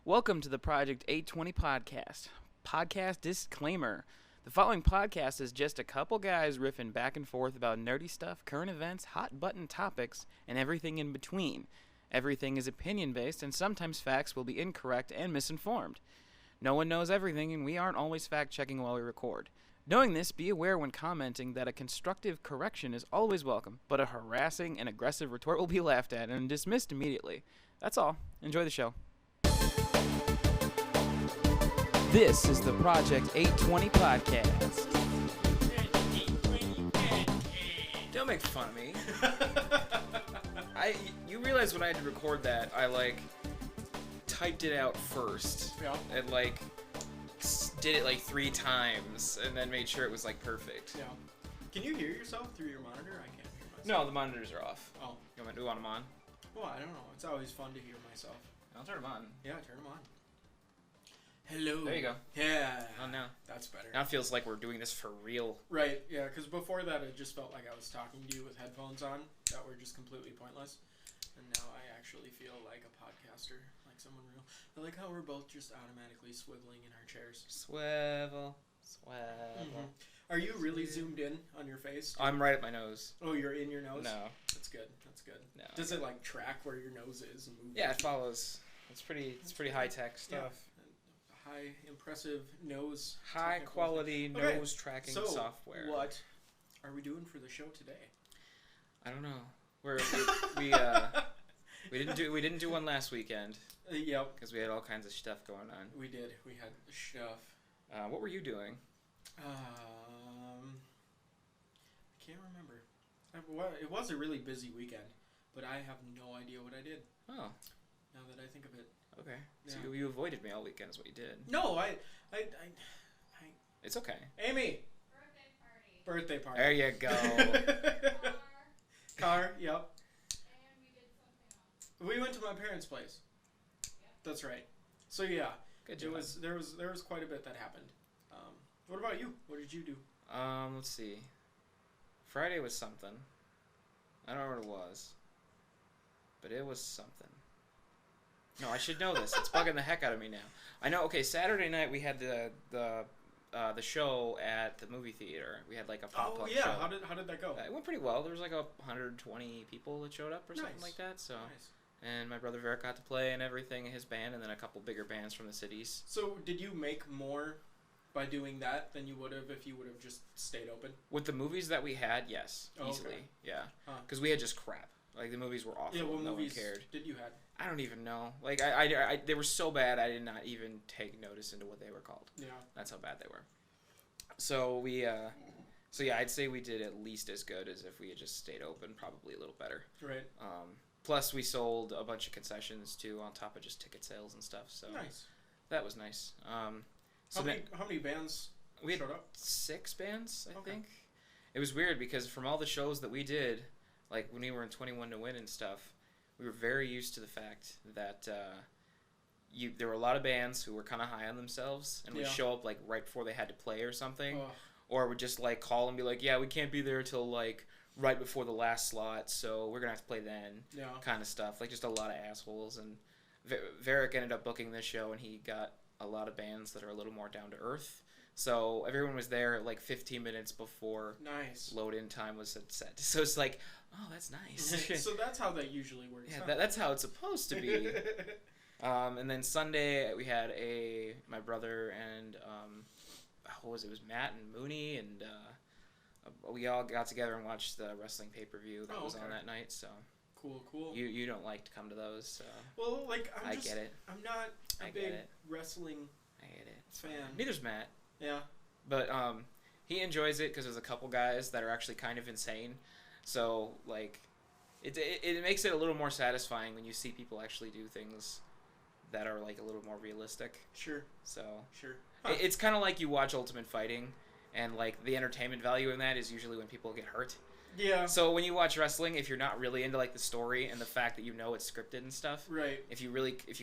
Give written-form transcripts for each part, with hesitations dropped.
Welcome to the Project 820 podcast. Podcast disclaimer. The following podcast is just a couple guys riffing back and forth about nerdy stuff, current events, hot button topics, and everything in between. Everything is opinion based, and sometimes facts will be incorrect and misinformed. No one knows everything, and we aren't always fact checking while we record. Knowing this, be aware when commenting that a constructive correction is always welcome, but a harassing and aggressive retort will be laughed at and dismissed immediately. That's all. Enjoy the show. This is the Project 820 podcast. Don't make fun of me. You realize when I had to record that, I typed it out first. Yeah. And did it 3 times and then made sure it was perfect. Yeah. Can you hear yourself through your monitor? I can't hear myself. No, the monitors are off. Oh. Do you want them on? Well, I don't know. It's always fun to hear myself. I'll turn them on. Yeah, turn them on. Hello. There you go. Yeah. Oh, no. That's better. Now it feels like we're doing this for real. Right, yeah, because before that it just felt like I was talking to you with headphones on that were just completely pointless. And now I actually feel like a podcaster, like someone real. I like how we're both just automatically swiveling in our chairs. Swivel. Mm-hmm. Are you really zoomed in on your face? I'm right at my nose. Oh, you're in your nose? No. That's good. That's good. No. Does it track where your nose is and move? Yeah, it follows. It's pretty high tech stuff. Yeah. High, impressive nose. High quality nose tracking so software. What are we doing for the show today? I don't know. We didn't do one last weekend. Yep. Because we had all kinds of stuff going on. We did. We had stuff. What were you doing? I can't remember. It was a really busy weekend, but I have no idea what I did. Oh. Now that I think of it. Okay. Yeah. So you avoided me all weekend is what you did. No, I It's okay. Amy. Birthday party. There you go. Car, yep. And we did something else. We went to my parents' place. Yep. That's right. So yeah, Good job. there was quite a bit that happened. What about you? What did you do? Let's see. Friday was something. I don't know what it was. But it was something. No, I should know this. It's bugging the heck out of me now. I know. Okay, Saturday night we had the show at the movie theater. We had a pop-up show. How did that go? It went pretty well. There was 120 people that showed up or something Nice. like that. So, Nice. and my brother Veric got to play and everything in his band, and then a couple bigger bands from the cities. So did you make more by doing that than you would have if you would have just stayed open? With the movies that we had, yes, Oh, easily, okay. yeah, Huh. because we had just crap. The movies were awful. Yeah, what no movies one cared. did you had? I don't even know. I they were so bad I did not even take notice into what they were called. Yeah. That's how bad they were. So we, I'd say we did at least as good as if we had just stayed open, probably a little better. Right. Plus we sold a bunch of concessions too on top of just ticket sales and stuff. So Nice. that was nice. How many bands we had showed up? 6 bands, I Okay. think. It was weird because from all the shows that we did, when we were in 21 to Win and stuff, we were very used to the fact that there were a lot of bands who were kind of high on themselves and would Yeah. show up right before they had to play or something, Oh, or would just call and be like, yeah, we can't be there till right before the last slot, so we're gonna have to play then, yeah. kind of stuff. Just a lot of assholes. And Veric ended up booking this show, and he got a lot of bands that are a little more down to earth. So everyone was there 15 minutes before Nice. load-in time was set. So it's oh, that's nice. So that's how that usually works. Yeah, huh? that's how it's supposed to be. And then Sunday we had my brother and what was it? It was Matt and Mooney, and we all got together and watched the wrestling pay-per-view that was on that night. So Cool. you don't like to come to those, so Well, I get it. I'm not a I get big it. wrestling I get it. It's fan. fine. Neither's Matt. Yeah. But he enjoys it because there's a couple guys that are actually kind of insane. So it makes it a little more satisfying when you see people actually do things that are a little more realistic. Sure. So Sure. it's kind of like you watch Ultimate Fighting, and the entertainment value in that is usually when people get hurt. Yeah. So when you watch wrestling, if you're not really into the story and the fact that it's scripted and stuff, Right. if you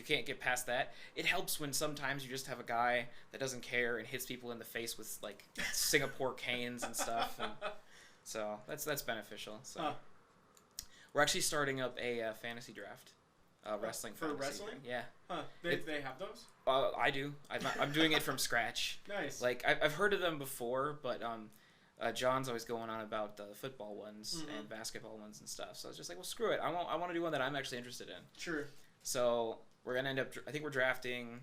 can't get past that, it helps when sometimes you just have a guy that doesn't care and hits people in the face with Singapore canes and stuff, and so that's beneficial. So we're actually starting up a fantasy draft. wrestling for fantasy wrestling? thing. Yeah. Huh? They have those? I do. I'm doing it from scratch. Nice. Like I've heard of them before, but John's always going on about the football ones and basketball ones and stuff. So I was just like, well, screw it. I want to do one that I'm actually interested in. Sure. So we're gonna end up. I think we're drafting.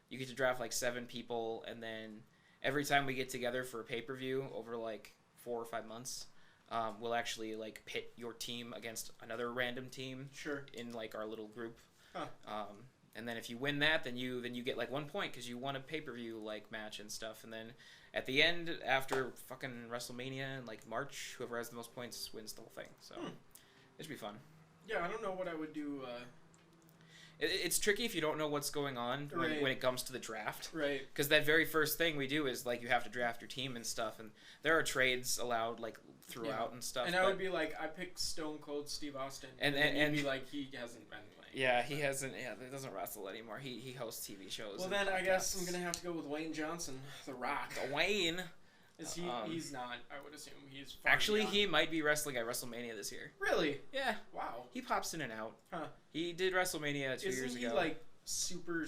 You get to draft like 7 people, and then every time we get together for a pay-per-view over like 4 or 5 months, we'll actually like pit your team against another random team. Sure. In like our little group. Huh. And then if you win that, then you get like 1 point because you won a pay-per-view like match and stuff. And then at the end, after fucking WrestleMania in like March, whoever has the most points wins the whole thing. So it should be fun. Yeah, I don't know what I would do. It's tricky if you don't know what's going on when it comes to the draft. Right. Because that very first thing we do is like you have to draft your team and stuff, and there are trades allowed like throughout and stuff. And I would be like, I picked Stone Cold Steve Austin, and you'd be like, he hasn't been playing. Yeah, he hasn't. Yeah, he doesn't wrestle anymore. He hosts TV shows. Well, then I guess I'm gonna have to go with Wayne Johnson, The Rock. Wayne. Is he? He's not. I would assume he's. Actually, he might be wrestling at WrestleMania this year. Really? Yeah. Wow. He pops in and out. Huh. He did WrestleMania 2 years ago. Isn't he like super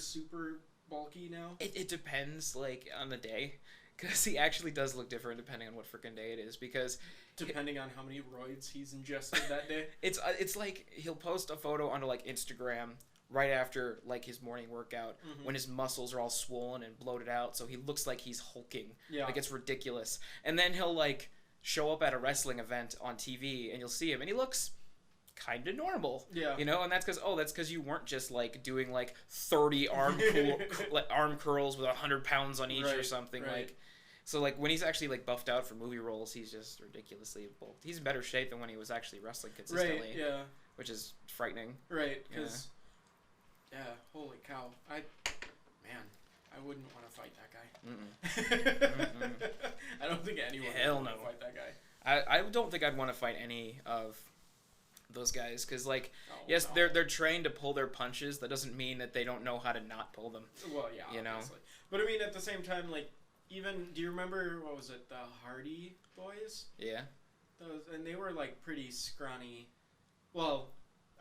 bulky now? It depends like on the day, because he actually does look different depending on what freaking day it is. Because depending on how many roids he's ingested that day. It's like he'll post a photo onto like Instagram right after like his morning workout when his muscles are all swollen and bloated out, so he looks like he's hulking. Yeah. Like it's ridiculous. And then he'll like show up at a wrestling event on TV and you'll see him and he looks kind of normal. Yeah. You know, and that's because you weren't just like doing like 30 arm curls with 100 pounds on each or something like. So like when he's actually like buffed out for movie roles, he's just ridiculously bulked. He's in better shape than when he was actually wrestling consistently. Right. Yeah. Which is frightening. Right. Because. Yeah, holy cow. I wouldn't want to fight that guy. I don't think anyone would want to fight that guy. I don't think I'd want to fight any of those guys because, like, they're trained to pull their punches. That doesn't mean that they don't know how to not pull them. Well, yeah, you obviously. Know. But I mean, at the same time, like, do you remember, what was it, the Hardy Boys? Yeah. And they were, like, pretty scrawny. Well,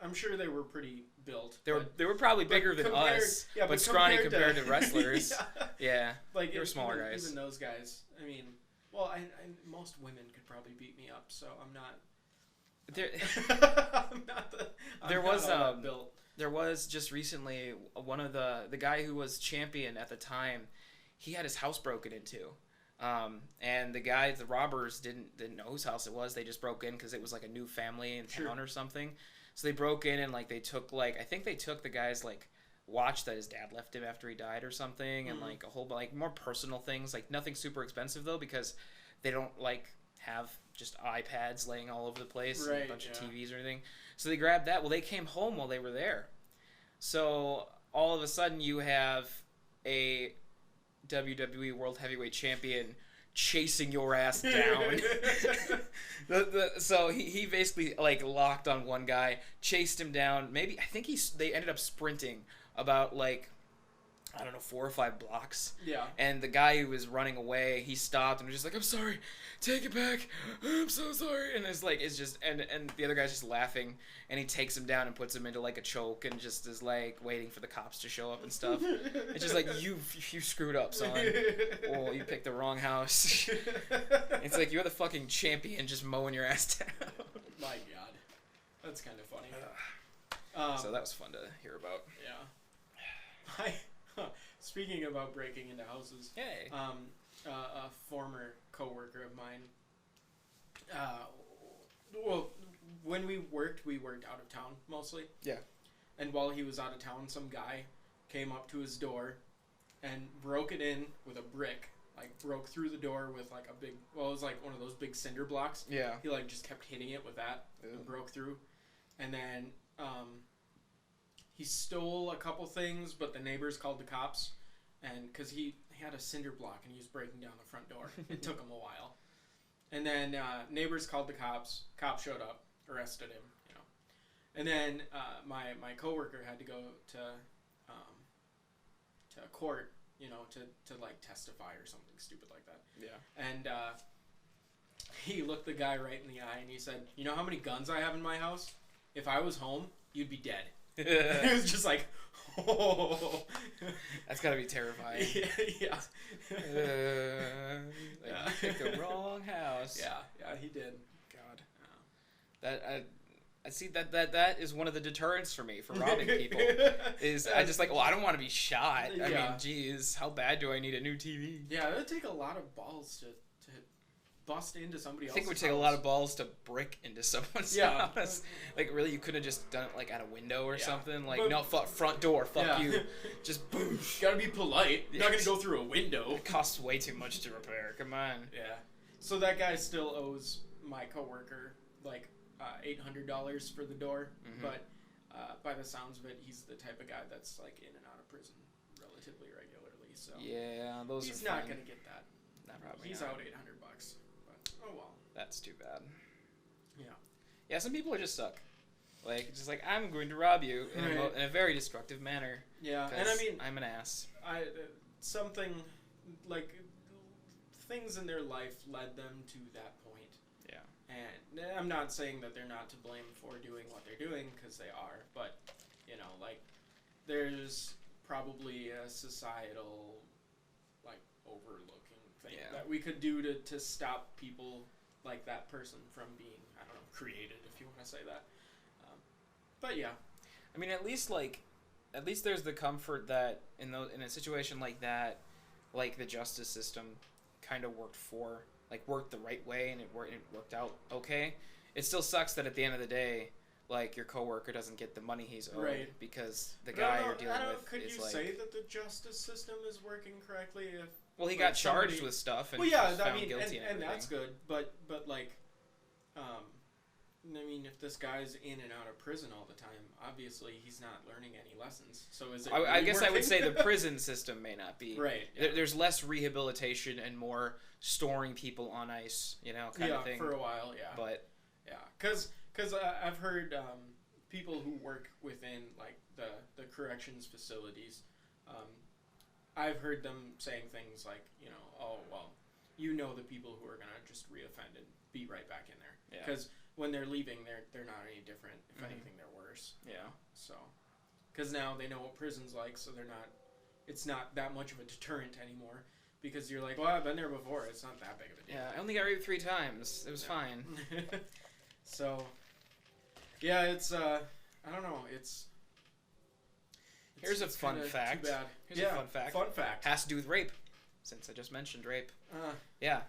I'm sure they were pretty built. They were probably bigger than us, but scrawny compared to wrestlers. Yeah. Like they were smaller guys. Even those guys. I mean, well, most women could probably beat me up, so I'm not. There was just recently one of the guy who was champion at the time. He had his house broken into. And the robbers didn't know whose house it was. They just broke in because it was like a new family in town or something. So they broke in and like they took I think they took the guy's like watch that his dad left him after he died or something, and like a whole like more personal things, like nothing super expensive though, because they don't like have just iPads laying all over the place and a bunch of TVs or anything. So they grabbed that. Well, they came home while they were there. So all of a sudden you have a WWE World Heavyweight Champion chasing your ass down. So he basically like locked on one guy, chased him down. Maybe I think they ended up sprinting about like, I don't know, 4 or 5 blocks. Yeah. And the guy who was running away, he stopped and was just like, "I'm sorry, take it back. I'm so sorry." And it's just and the other guy's just laughing, and he takes him down and puts him into like a choke and just is like waiting for the cops to show up and stuff. It's just like you screwed up, son. Oh, you picked the wrong house. It's like you're the fucking champion, just mowing your ass down. My God, that's kind of funny. So that was fun to hear about. Yeah. Speaking about breaking into houses, hey. A former coworker of mine. Well, when we worked out of town mostly. Yeah. And while he was out of town, some guy came up to his door and broke it in with a brick. Like broke through the door with like a big. Well, it was like one of those big cinder blocks. Yeah. He like just kept hitting it with that and broke through, and then he stole a couple things, but the neighbors called the cops, and because he had a cinder block and he was breaking down the front door. It took him a while, and then neighbors called the cops. Cops showed up, arrested him, and then my coworker had to go to court, to like testify or something stupid like that. Yeah. And he looked the guy right in the eye and he said, "You know how many guns I have in my house? If I was home, you'd be dead." It was just like, oh. That's gotta be terrifying. Yeah. Like, you picked the wrong house. Yeah, he did. God. That I see that is one of the deterrents for me for robbing people. Is I just like, well, I don't want to be shot. I Yeah. mean, geez, how bad do I need a new TV? Yeah, it would take a lot of balls to bust into somebody I else's think it would take a house. lot of balls to brick into someone's Yeah. house. Like, really, you could have just done it like at a window or Yeah. something. Like, But- no, front door, fuck Yeah. you. Just boom. Gotta be polite. You're not Yes. gonna go through a window. It costs way too much to repair. Come on. Yeah. So that guy still owes my coworker like $800 for the door, Mhm. but by the sounds of it, he's the type of guy that's like in and out of prison relatively regularly. So Yeah, those he's are not fine. gonna get that. Nah, probably He's not. out $800. But oh well. That's too bad. Yeah. Yeah, some people just suck. Like, just like, I'm going to rob you in, Right. in a very destructive manner. Yeah, and I 'cause mean, I'm an ass. something like things in their life led them to that point. Yeah. And I'm not saying that they're not to blame for doing what they're doing, because they are, but, you know, like, there's probably a societal, like, overlooking thing Yeah. that we could do to stop people like that person from being, I don't know, created, if you want to say that. But yeah. I mean, at least there's the comfort that in a situation like that, like the justice system kind of worked the right way, and it worked out okay. It still sucks that at the end of the day, like, your coworker doesn't get the money he's owed, Right. because the But I guy don't you're know- dealing I don't, with could is you like, say that the justice system is working correctly if well, he like, got charged somebody- with stuff and well, yeah, was found guilty and everything. that's good, but like, I mean, if this guy's in and out of prison all the time, obviously he's not learning any lessons. So is it? I really guess I would say the working? prison system may not be. Right. There's less rehabilitation and more storing people on ice, kind of thing. for a while, yeah. But Yeah, because I've heard people who work within like the corrections facilities. I've heard them saying things like, oh well, the people who are gonna just reoffend and be right back in there. Yeah. Because when they're leaving, they're not any different. If Mhm. anything, they're worse. yeah. So, because now they know what prison's like, so it's not that much of a deterrent anymore. Because you're like, well, I've been there before. It's not that big of a deal. Yeah, I only got raped 3 times. It was fine. So, yeah, it's I don't know. Here's a it's fun kinda fact. Too bad. Here's yeah, a fun fact. Fun fact. Has to do with rape, since I just mentioned rape. Uh, Yeah.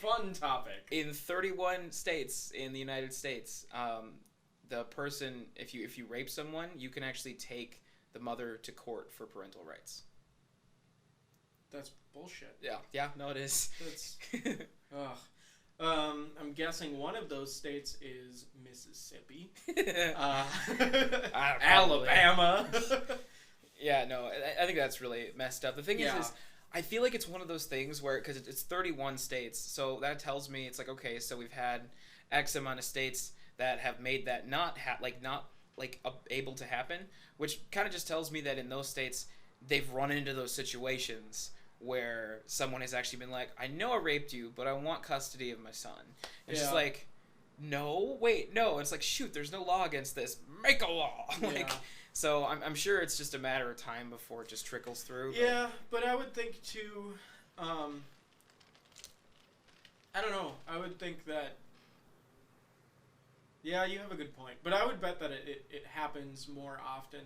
fun topic. In 31 states in the United States, the person, if you rape someone, you can actually take the mother to court for parental rights. That's bullshit. Yeah, no, it is. That's ugh. I'm guessing one of those states is Mississippi. Probably. Alabama. Yeah, no, I think that's really messed up. The thing Yeah. is I feel like it's one of those things where, because it's 31 states, so that tells me it's like, okay, so we've had X amount of states that have made that not able to happen, which kind of just tells me that in those states they've run into those situations where someone has actually been like, I know I raped you, but I want custody of my son. And it's just Yeah. like, no, wait, no. It's like, shoot, there's no law against this. Make a law. Yeah. So I'm sure it's just a matter of time before it just trickles through. Yeah, but I would think too. I don't know. I would think that. Yeah, you have a good point, but I would bet that it happens more often.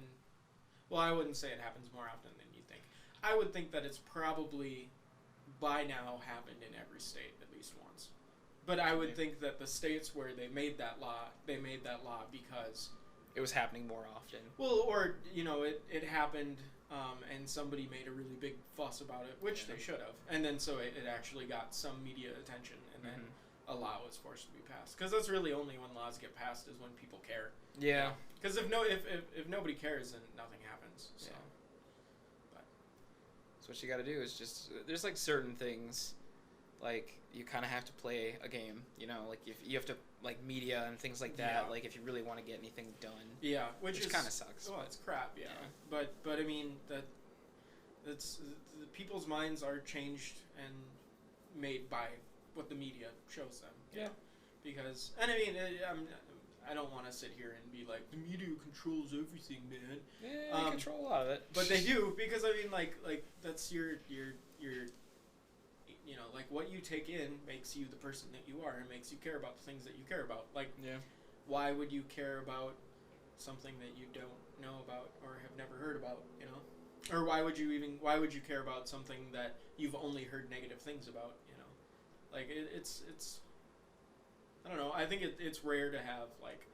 Well, I wouldn't say it happens more often than you think. I would think that it's probably by now happened in every state at least once. But I would think that the states where they made that law because. It was happening more often. Well, or, it happened, and somebody made a really big fuss about it, which Yeah. they should have. And then so it actually got some media attention, and then Mhm. a law was forced to be passed. Because that's really only when laws get passed is when people care. Yeah. Because if nobody cares, then nothing happens. So. Yeah. But. So what you got to do is just, there's like certain things, like you kind of have to play a game, like if you have to, like media and things like that, Yeah. like if you really want to get anything done. Yeah, which is kind of sucks. Well, but- it's crap, yeah. Yeah. But I mean that's the people's minds are changed and made by what the media shows them. Yeah. Because, and I mean, I don't want to sit here and be like the media controls everything, man. Yeah, they control a lot of it. But they do, because I mean, like that's your you know, like what you take in makes you the person that you are, and makes you care about the things that you care about. Like, Yeah. why would you care about something that you don't know about or have never heard about? You know, or why would you care about something that you've only heard negative things about? You know, like it's I don't know. I think it's rare to have like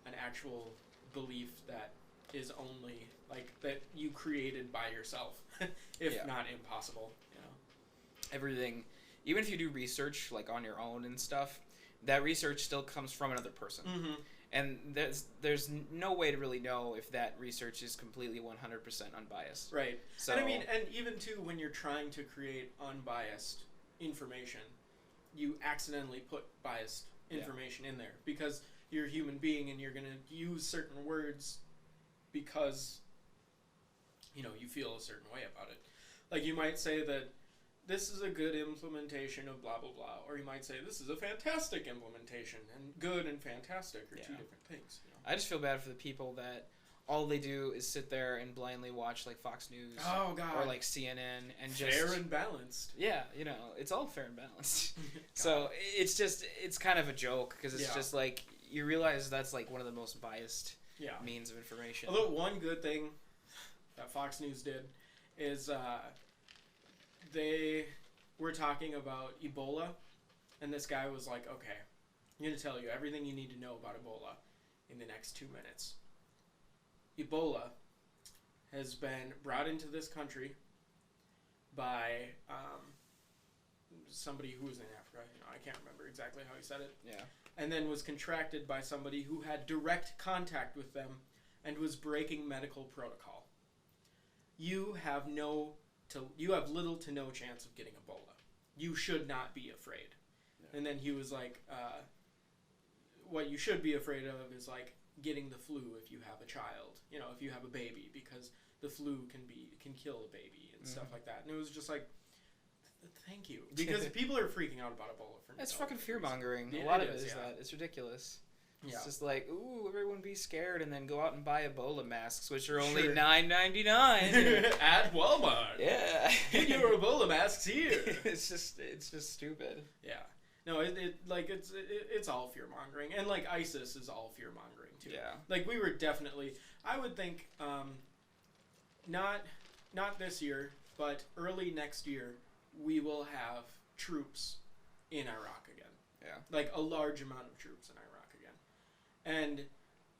an actual belief that is only like that you created by yourself, if Yeah. not impossible. You know. Everything, even if you do research like on your own and stuff, that research still comes from another person. Mm-hmm. And there's no way to really know if that research is completely 100% unbiased. Right. So And I mean, and even too, when you're trying to create unbiased information, you accidentally put biased information in there because you're a human being and you're going to use certain words because, you know, you feel a certain way about it. Like, you might say that this is a good implementation of blah, blah, blah. Or you might say this is a fantastic implementation. And good and fantastic are two different things. You know? I just feel bad for the people that all they do is sit there and blindly watch like Fox News Oh, God. or like CNN and just fair and balanced. yeah, you know, it's all fair and balanced. So it's kind of a joke because it's just like you realize that's like one of the most biased means of information. Although one good thing that Fox News did is they were talking about Ebola, and this guy was like, okay, I'm going to tell you everything you need to know about Ebola in the next 2 minutes. Ebola has been brought into this country by somebody who was in Africa. You know, I can't remember exactly how he said it. Yeah. And then was contracted by somebody who had direct contact with them and was breaking medical protocol. You have little to no chance of getting Ebola. You should not be afraid. Yeah. And then he was like, what you should be afraid of is like getting the flu if you have a child, you know, if you have a baby, because the flu can kill a baby and stuff like that. And it was just like, thank you, because people are freaking out about Ebola. That's fucking fear mongering. Yeah, a lot of it it is is, that. It's ridiculous. Yeah. It's just like, ooh, everyone be scared, and then go out and buy Ebola masks, which are only Sure. $9.99 at Walmart. Yeah. Get your Ebola masks here. It's just stupid. Yeah. No, it's all fear mongering, and like ISIS is all fear mongering too. Yeah. Like we were definitely, I would think, not this year, but early next year, we will have troops in Iraq again. Yeah. Like a large amount of troops in Iraq again, and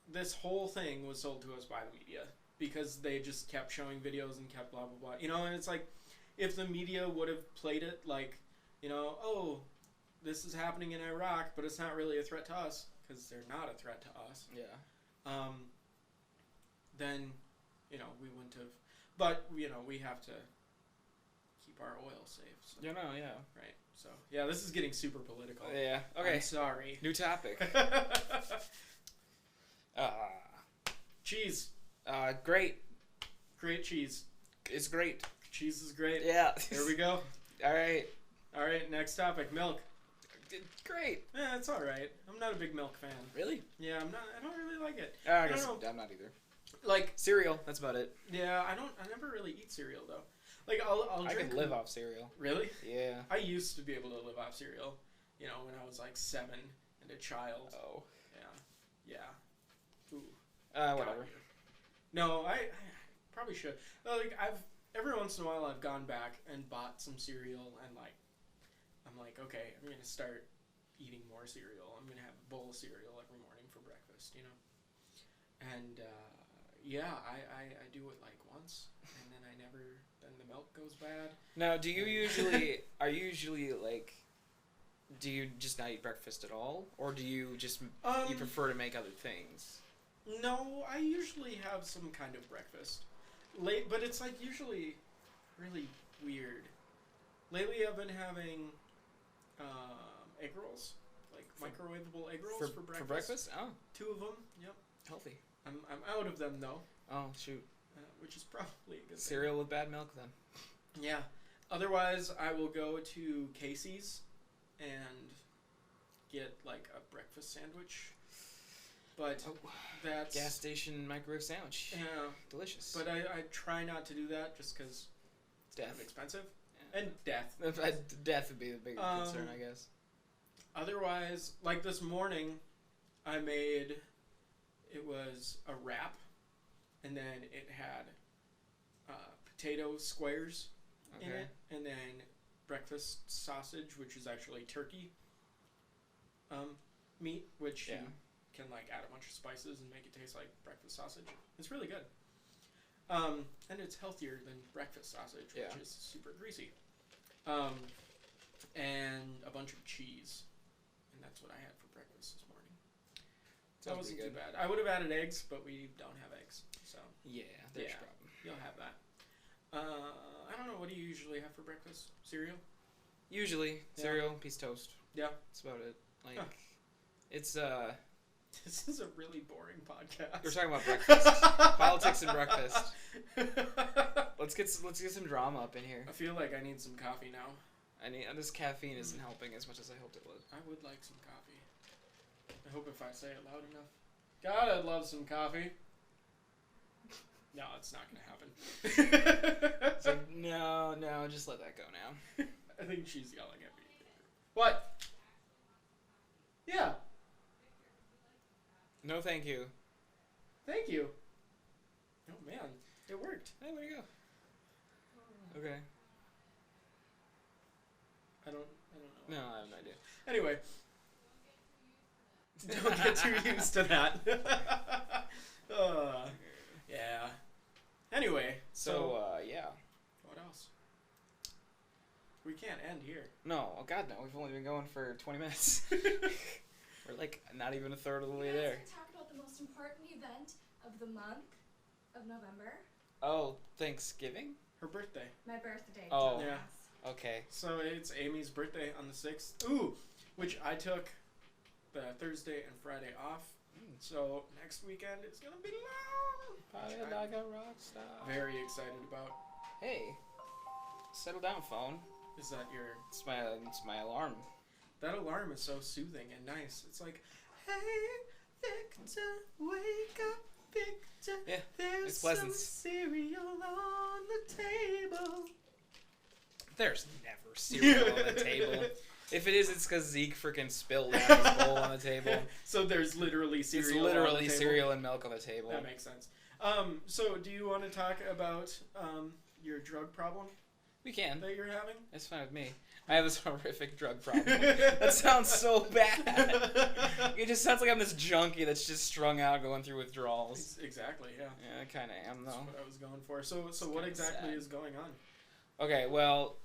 this whole thing was sold to us by the media because they just kept showing videos and kept blah blah blah. You know, and it's like, if the media would have played it like, you know, oh, this is happening in Iraq, but it's not really a threat to us, because they're not a threat to us. Yeah. Then, you know, we wouldn't have. But, you know, we have to keep our oil safe. So. You know, yeah. Right. So, yeah, this is getting super political. Yeah. Okay. I'm sorry. New topic. Cheese. Great. Great cheese. It's great. Cheese is great. Yeah. Here we go. All right. All right, next topic, milk. Great. Yeah, it's all right. I'm not a big milk fan. Really? Yeah, I'm not. I don't really like it. I guess don't know. I'm not either. Like Cereal. That's about it. yeah, I never really eat cereal though. Like I'll I drink. can live off cereal. Really? Yeah. I used to be able to live off cereal. You know, when I was like 7 and a child. Oh. Yeah. Ooh. Whatever. God. No, I probably should. Like every once in a while I've gone back and bought some cereal and like I'm like, okay, I'm gonna start eating more cereal. I'm gonna have a bowl of cereal every morning for breakfast, you know. And yeah, I do it like once, and then then the milk goes bad. Now, do you usually like, do you just not eat breakfast at all, or do you just you prefer to make other things? No, I usually have some kind of breakfast. But it's like usually really weird. Lately I've been having egg rolls, like microwavable egg rolls for breakfast. For breakfast? Oh. 2 of them, yep. Healthy. I'm out of them though. Oh, shoot. Which is probably a good Cereal with bad milk then. thing. Yeah. Otherwise, I will go to Casey's and get like a breakfast sandwich. but that's Gas station microwave sandwich. Yeah, Delicious. but I try not to do that just because it's kind of Death. expensive Yeah. and death. Death would be the bigger concern, I guess. Otherwise, like this morning, I made it was a wrap, and then it had potato squares in Okay. it, and then breakfast sausage, which is actually turkey meat, which Yeah. you can like add a bunch of spices and make it taste like breakfast sausage. It's really good. And it's healthier than breakfast sausage, Yeah. which is super greasy. And a bunch of cheese, and that's what I had for breakfast this morning. That Sounds wasn't pretty too good. bad. I would have added eggs, but we don't have eggs, so Yeah, there's Yeah. your problem. you'll have that. I don't know. What do you usually have for breakfast? Cereal? Usually, Yeah. cereal, piece of toast. Yeah. That's about it. Like, Huh. it's, This is a really boring podcast. we're talking about breakfast. Politics and breakfast. Let's get some drama up in here. I feel like I need some coffee now. This caffeine isn't helping as much as I hoped it would. I would like some coffee. I hope if I say it loud enough. God, I'd love some coffee. No, it's not gonna happen. It's like, no, just let that go now. I think she's yelling at me. What? Yeah. No, thank you. Thank you. Oh man, it worked. Hey, there you go. Okay. I don't know. No, I have no idea. Anyway. Don't get too used to that. Yeah. Anyway, So, yeah. what else? We can't end here. No, oh god, no. We've only been going for 20 minutes. We're like not even a third of the way there. Let's talk about the most important event of the month of November. Oh, Thanksgiving? Her birthday. My birthday. Oh. Yeah. dumbass. Okay. So it's Amy's birthday on the 6th. Ooh, which I took the Thursday and Friday off. So next weekend it's gonna be long. Party which like a rock star. I'm very excited about. Hey, settle down, phone. Is that your? It's my alarm. That alarm is so soothing and nice. It's like, hey, Victor, wake up, Victor. Yeah, There's it's pleasant. some cereal on the table. There's never cereal on the table. If it is, it's because Zeke freaking spilled out his bowl on the table. So there's literally cereal. It's on literally the table. cereal and milk on the table. That makes sense. So do you want to talk about your drug problem We can. that you're having? It's fine with me. I have this horrific drug problem. That sounds so bad. It just sounds like I'm this junkie that's just strung out going through withdrawals. Exactly. Yeah. Yeah, I kind of am That's though. what I was going for. So what kinda exactly sad. is going on? Okay, well,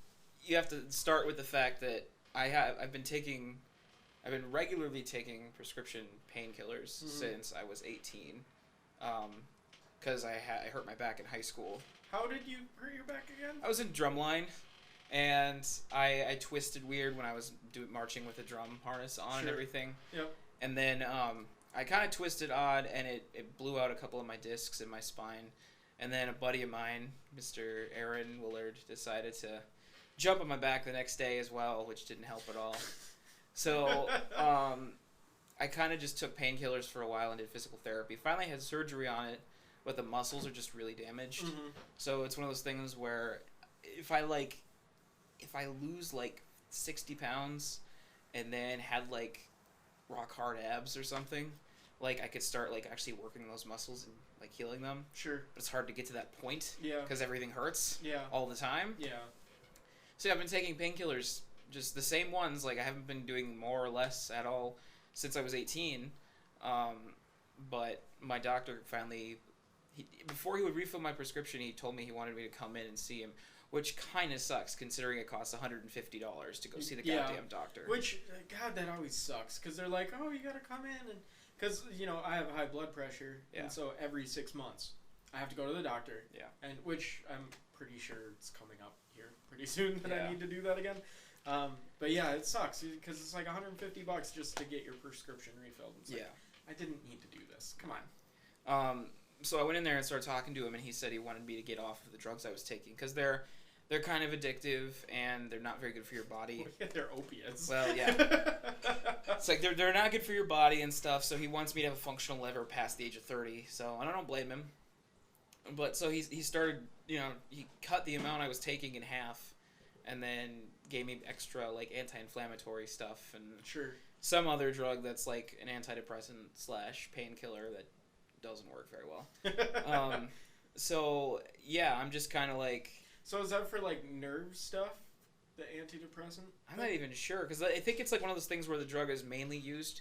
you have to start with the fact that I've been regularly taking prescription painkillers Mhm. since I was 18, because I hurt my back in high school. How did you hurt your back again? I was in drumline, and I twisted weird when I was marching with a drum harness on and Sure. everything. Yep. And then I kind of twisted odd, and it blew out a couple of my discs in my spine. And then a buddy of mine, Mr. Aaron Willard, decided to jump on my back the next day as well, which didn't help at all. So I kind of just took painkillers for a while and did physical therapy. Finally had surgery on it, but the muscles are just really damaged. Mm-hmm. So it's one of those things where if I lose like 60 pounds and then had like rock hard abs or something, like I could start like actually working those muscles and like healing them. Sure. But it's hard to get to that point Yeah. because everything hurts Yeah. all the time. Yeah. So I've been taking painkillers, just the same ones. Like I haven't been doing more or less at all since I was 18. But my doctor finally, before he would refill my prescription, he told me he wanted me to come in and see him, which kind of sucks considering it costs $150 to go see the Yeah. goddamn doctor. Which, God, that always sucks. Because they're like, oh, you got to come in. And because, I have high blood pressure. Yeah. And so every 6 months, I have to go to the doctor. Yeah. And which I'm pretty sure it's coming up here pretty soon that Yeah. I need to do that again. But yeah, it sucks. Because it's like $150 just to get your prescription refilled. It's like, Yeah. I didn't need to do this. Come on. So I went in there and started talking to him, and he said he wanted me to get off of the drugs I was taking because they're they're kind of addictive and they're not very good for your body. They're opiates. Well, yeah. It's like they're not good for your body and stuff. So he wants me to have a functional liver past the age of 30. So I don't blame him. But so he started, he cut the amount I was taking in half, and then gave me extra like anti-inflammatory stuff and Sure. some other drug that's like an antidepressant / painkiller that doesn't work very well. So yeah, I'm just kind of like. So is that for like nerve stuff? The antidepressant? I'm not even sure because I think it's like one of those things where the drug is mainly used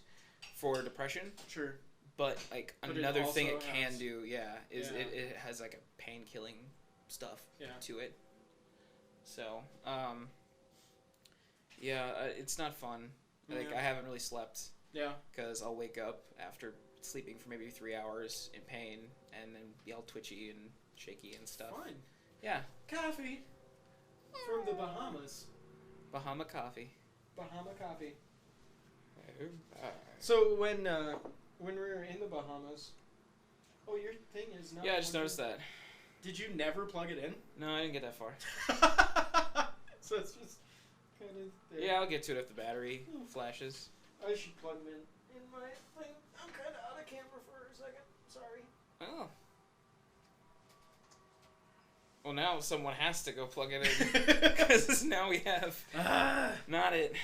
for depression. Sure. But like But another thing it also can has- do, is Yeah. it has like a pain killing stuff Yeah. to it. So it's not fun. Like Yeah. I haven't really slept Yeah. because I'll wake up after sleeping for maybe 3 hours in pain and then be all twitchy and shaky and stuff. Fine. Yeah, Coffee. From the Bahamas. Bahama coffee. Bahama coffee. So when we were in the Bahamas, your thing is not. Yeah, I just working. noticed that. Did you never plug it in? No, I didn't get that far. So it's just kind of there. Yeah, I'll get to it if the battery flashes. I should plug them in my thing. I'm kind of out of camera for a second. Sorry. Oh. Well, now someone has to go plug it in because now we have not it.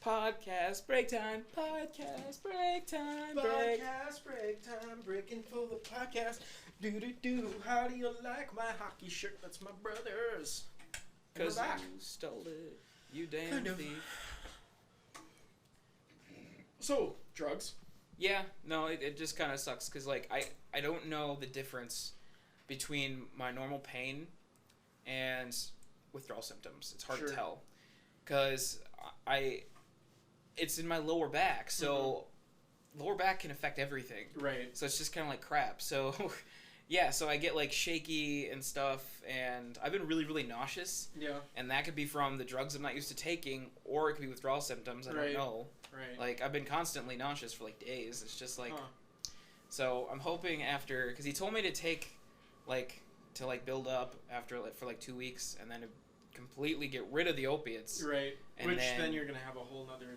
Podcast break time. Podcast break time. Podcast break time. Breaking for the podcast. Do do do. How do you like my hockey shirt? That's my brother's. And we're Because back. you stole it. You damn Kind of. thief. So drugs. Yeah, no, it just kind of sucks because like I don't know the difference between my normal pain and withdrawal symptoms. It's hard Sure. to tell because it's in my lower back, so lower back can affect everything. Right. So it's just kind of like crap. So yeah, so I get like shaky and stuff, and I've been really really nauseous, Yeah. and that could be from the drugs I'm not used to taking, or it could be withdrawal symptoms. I Right. don't know. Right. Like I've been constantly nauseous for like days. It's just like. Huh. So I'm hoping after, because he told me to take, to build up after for 2 weeks, and then to completely get rid of the opiates. Right. And Which then- then you're gonna have a whole nother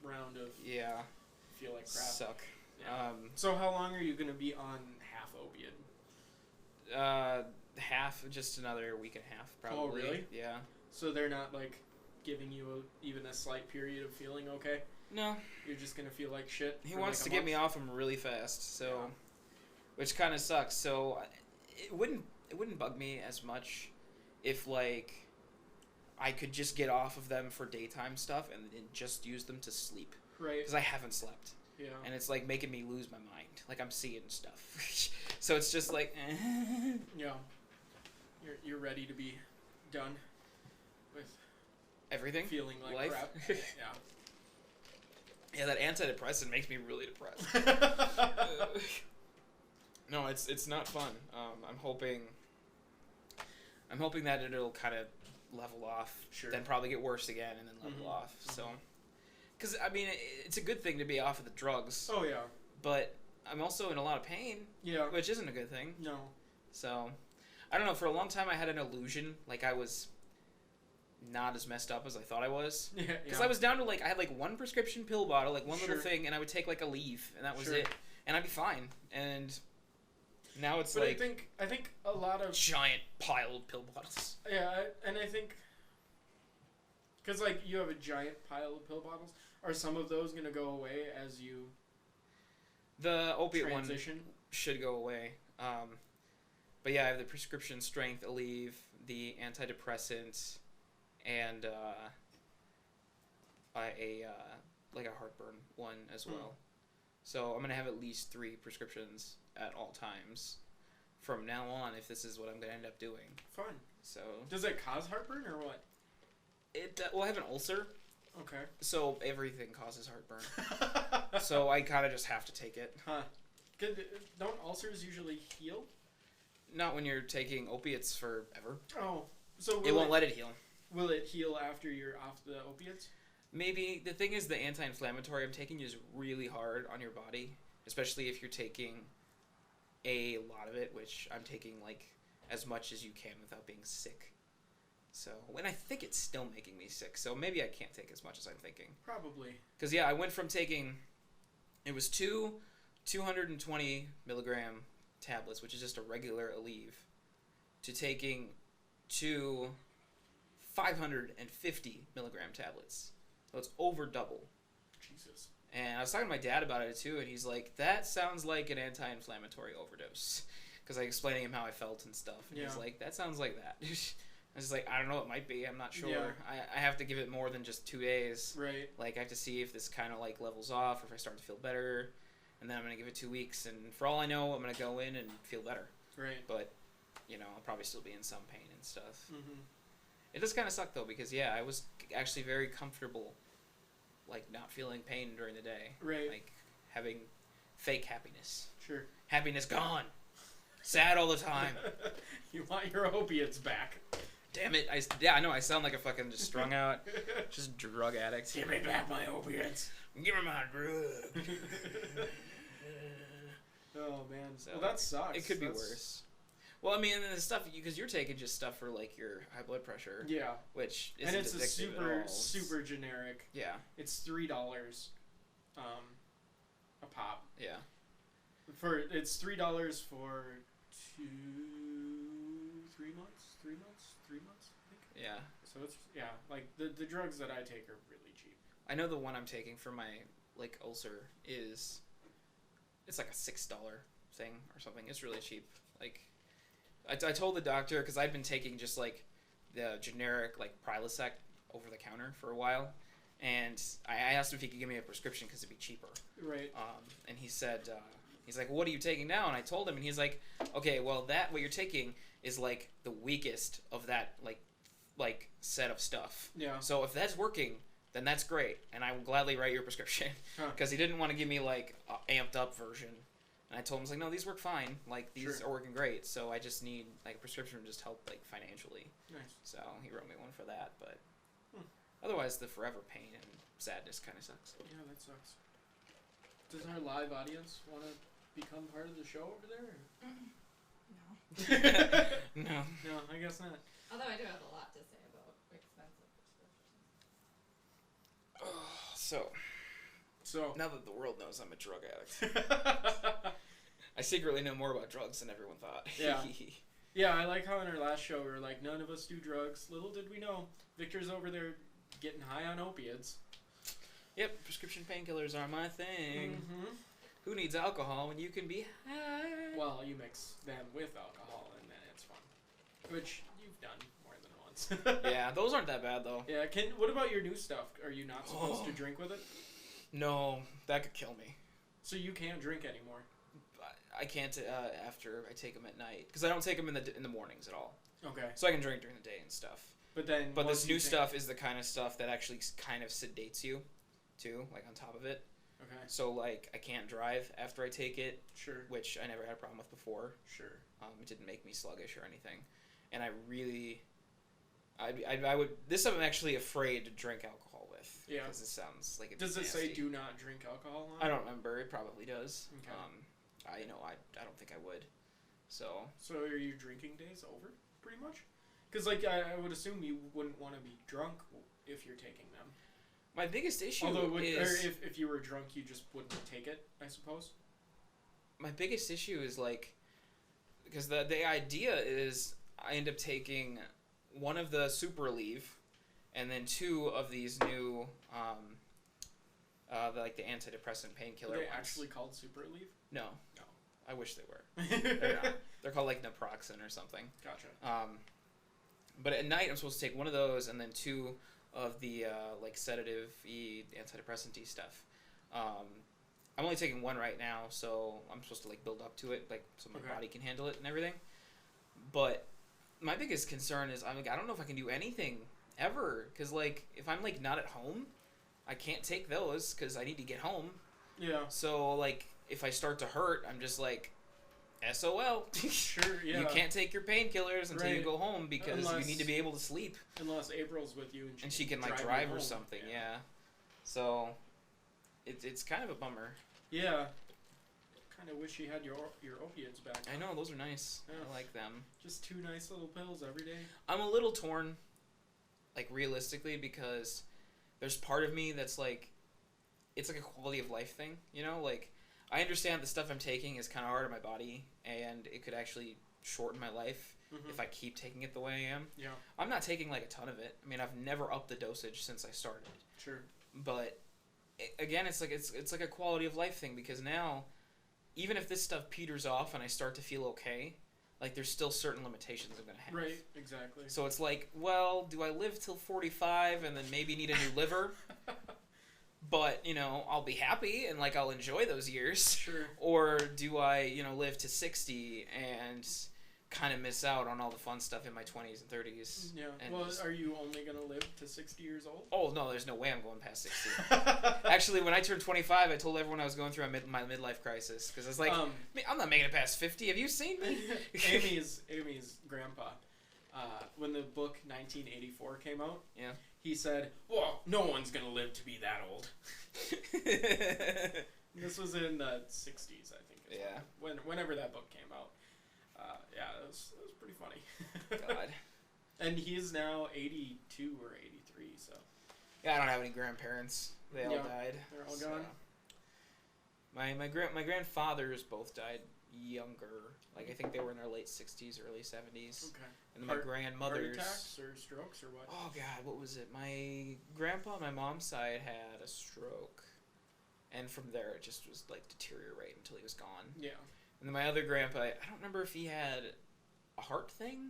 round of Yeah, feel like crap. suck. Yeah. So how long are you gonna be on half opiate? Half, just another week and a half probably. Oh, really? Yeah. So they're not like giving you even a slight period of feeling okay. No, You're just gonna feel like shit. he for, wants like, to a get me month? off him really fast. So, Yeah. which kind of sucks. So it wouldn't bug me as much if I could just get off of them for daytime stuff and just use them to sleep. Right. Because I haven't slept. Yeah. And it's making me lose my mind. Like I'm seeing stuff. So it's just Yeah. You're ready to be done with everything. feeling like Life? crap. Yeah, that antidepressant makes me really depressed. Yeah. No, it's not fun. I'm hoping that it'll kind of level off. Sure. Then probably get worse again and then level Mhm. off. So, because I mean, it's a good thing to be off of the drugs, Oh yeah. but I'm also in a lot of pain, Yeah. which isn't a good thing. No. So, I don't know. For a long time, I had an illusion like I was not as messed up as I thought I was. Yeah. Because I was down to I had one prescription pill bottle, one Sure. little thing, and I would take a leave, and that was Sure. it, and I'd be fine. And now it's But I think a lot of giant pile of pill bottles. and I think because you have a giant pile of pill bottles. Are some of those gonna go away as you The opiate transition? one should go away. But yeah, I have the prescription strength Aleve, the antidepressant, and a heartburn one as well. So I'm gonna have at least 3 prescriptions at all times from now on if this is what I'm gonna end up doing. Fun. So Does it cause heartburn or what? I have an ulcer, Okay. so everything causes heartburn. So I kind of just have to take it. Huh. Don't ulcers usually heal? Not when you're taking opiates forever. Oh. So It won't let it heal. will it heal after you're off the opiates? Maybe. The thing is, the anti-inflammatory I'm taking is really hard on your body, especially if you're taking a lot of it, which I'm taking as much as you can without being sick. So, and I think it's still making me sick, so maybe I can't take as much as I'm thinking. Probably. Because, yeah, I went from taking, it was 220 milligram tablets, which is just a regular Aleve, to taking 2 550 milligram tablets. So it's over double. Jesus. And I was talking to my dad about it too, and he's like, that sounds like an anti-inflammatory overdose. Because I explained to him how I felt and stuff. And he's like, that sounds like that. I was like, I don't know, it might be. I'm not sure. Yeah. I have to give it more than just 2 days. Right. Like, I have to see if this kind of, like, levels off, or if I start to feel better. And then I'm going to give it 2 weeks. And for all I know, I'm going to go in and feel better. Right. But, you know, I'll probably still be in some pain and stuff. Mm-hmm. It does kind of suck, though, because, yeah, I was actually very comfortable, like, not feeling pain during the day. Right. Like, having fake happiness. Sure. Happiness gone. Sad all the time. You want your opiates back. Damn it. I know, I sound like a fucking just strung out, just drug addict. Give me back my opiates. Give me my drug. Oh, man. So, well, that sucks. It could be worse. Well, I mean, and then the stuff, because you're taking just stuff for, like, your high blood pressure. Yeah. Which isn't and it's a addictive at all. super generic. Yeah. It's $3 a pop. Yeah. It's $3 for 3 months? 3 months? 3 months, I think. Yeah. So it's, like, the drugs that I take are really cheap. I know the one I'm taking for my, like, ulcer is, it's like a $6 thing or something. It's really cheap. Like, I told the doctor, because I'd been taking just, like, the generic, like, Prilosec over the counter for a while, and I asked him if he could give me a prescription because it'd be cheaper. Right. And he said, he's like, well, what are you taking now? And I told him, and he's like, okay, well, what you're taking is, like, the weakest of that, like set of stuff. Yeah. So if that's working, then that's great, and I will gladly write your prescription. Because he didn't want to give me, like, an amped up version. And I told him, I was like, no, these work fine. Like, these are working great. So I just need, like, a prescription to just help, like, financially. Nice. So he wrote me one for that. But otherwise, the forever pain and sadness kind of sucks. Yeah, that sucks. Does our live audience want to become part of the show over there? No. No. No, I guess not. Although I do have a lot to say about expensive prescriptions. So now that the world knows I'm a drug addict, I secretly know more about drugs than everyone thought. Yeah. Yeah, I like how in our last show we were like, none of us do drugs. Little did we know, Victor's over there getting high on opiates. Yep, prescription painkillers are my thing. Mm-hmm. Who needs alcohol when you can be high? Well, you mix them with alcohol and then it's fun. Which you've done more than once. Yeah, those aren't that bad though. Yeah, what about your new stuff? Are you not supposed to drink with it? No, that could kill me. So you can't drink anymore? I can't after I take them at night because I don't take them in the mornings at all. Okay. So I can drink during the day and stuff. But this new stuff is the kind of stuff that actually kind of sedates you, too. Like on top of it. Okay. So like I can't drive after I take it. Sure. Which I never had a problem with before. Sure. It didn't make me sluggish or anything, and I really, I would. This I'm actually afraid to drink alcohol with. Yeah. Because it sounds like it's. Does it nasty. say do not drink alcohol on it? I don't remember. It probably does. Okay. I don't think I would. So are your drinking days over, pretty much? Because, like, I would assume you wouldn't want to be drunk if you're taking them. my biggest issue Although, is... if you were drunk, you just wouldn't take it, I suppose. My biggest issue is, like... Because the idea is I end up taking one of the Super Aleve and then 2 of these new... the antidepressant painkiller Are they ones. actually called Super Aleve? No. No. I wish they were. They're not. They're called, like, naproxen or something. Gotcha. But at night, I'm supposed to take one of those and then 2 of the, sedative-y, antidepressant-y stuff. I'm only taking 1 right now, so I'm supposed to, like, build up to it, like, so my body can handle it and everything. But my biggest concern is, I don't know if I can do anything ever. Because, like, if I'm, like, not at home, I can't take those because I need to get home. Yeah. So, like, if I start to hurt, I'm just like, SOL. Sure, yeah. You can't take your painkillers until you go home because you need to be able to sleep. Unless April's with you and she can, like, drive or something, yeah. So, it's kind of a bummer. Yeah. kind of wish you had your opiates back. I know, those are nice. Yeah. I like them. Just 2 nice little pills every day. I'm a little torn, like, realistically, because there's part of me that's like, it's like a quality of life thing, you know? Like, I understand the stuff I'm taking is kind of hard on my body, and it could actually shorten my life if I keep taking it the way I am. Yeah. I'm not taking, like, a ton of it. I mean, I've never upped the dosage since I started. Sure. But, again, it's like a quality of life thing, because now, even if this stuff peters off and I start to feel okay, like, there's still certain limitations I'm going to have. Right, exactly. So it's like, well, do I live till 45 and then maybe need a new liver? But, you know, I'll be happy and, like, I'll enjoy those years. Sure. Or do I, you know, live to 60 and kind of miss out on all the fun stuff in my 20s and 30s? Yeah. And Well, just- are you only going to live to 60 years old? Oh, no, there's no way I'm going past 60. Actually, when I turned 25, I told everyone I was going through my midlife crisis. Because I was like, I'm not making it past 50. Have you seen me? Amy's grandpa, when the book 1984 came out, Yeah. he said, well, no one's going to live to be that old. This was in the 60s, I think. Yeah. Whenever that book came out. Yeah, it was pretty funny. God. And he's now 82 or 83, so Yeah, I don't have any grandparents. They all Yeah, died. they're all so. gone. My grandfathers both died younger. Like, I think they were in their late 60s, early 70s. Okay. And then my Heart grandmother's... attacks or strokes or what? Oh, God, what was it? My grandpa on my mom's side had a stroke. And from there, it just was, like, deteriorate until he was gone. Yeah. And then my other grandpa, I don't remember if he had a heart thing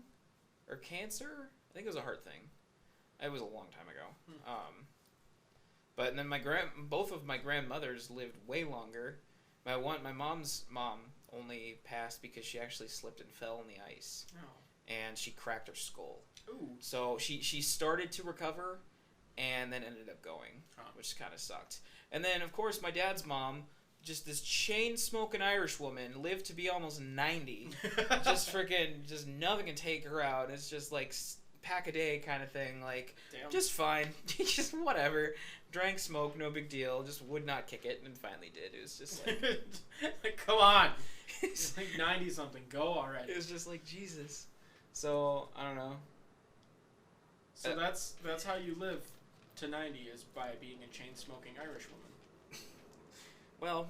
or cancer. I think it was a heart thing. It was a long time ago. But then both of my grandmothers lived way longer. My mom's mom only passed because she actually slipped and fell in the ice, Oh. and she cracked her skull. Ooh. So she started to recover, and then ended up going, which kind of sucked. And then of course my dad's mom, just this chain-smoking Irish woman, lived to be almost 90. Just nothing can take her out. It's just like pack a day kind of thing. Like, Damn. just fine. Just whatever. Drank, smoked, no big deal. Just would not kick it, and finally did. It was just like... like, come on. It's like 90 something. Go already. It was just like, Jesus. So, I don't know. So that's how you live to 90, is by being a chain smoking Irish woman. Well,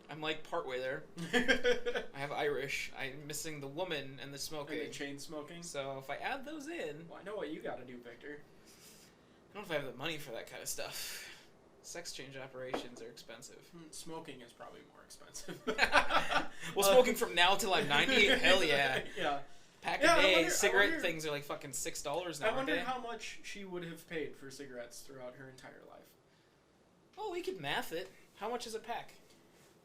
I'm like partway there. I have Irish. I'm missing the woman and the smoking. And the chain smoking. So if I add those in... Well, I know what you gotta do, Victor. I don't know if I have the money for that kind of stuff. Sex change operations are expensive. Smoking is probably more expensive. Well, smoking from now till I'm 90? Hell yeah. Yeah. Pack Yeah, a I day, wonder- cigarette things are like fucking $6 now, I wonder aren't they? how much she would have paid for cigarettes throughout her entire life. Oh, we could math it. How much is a pack?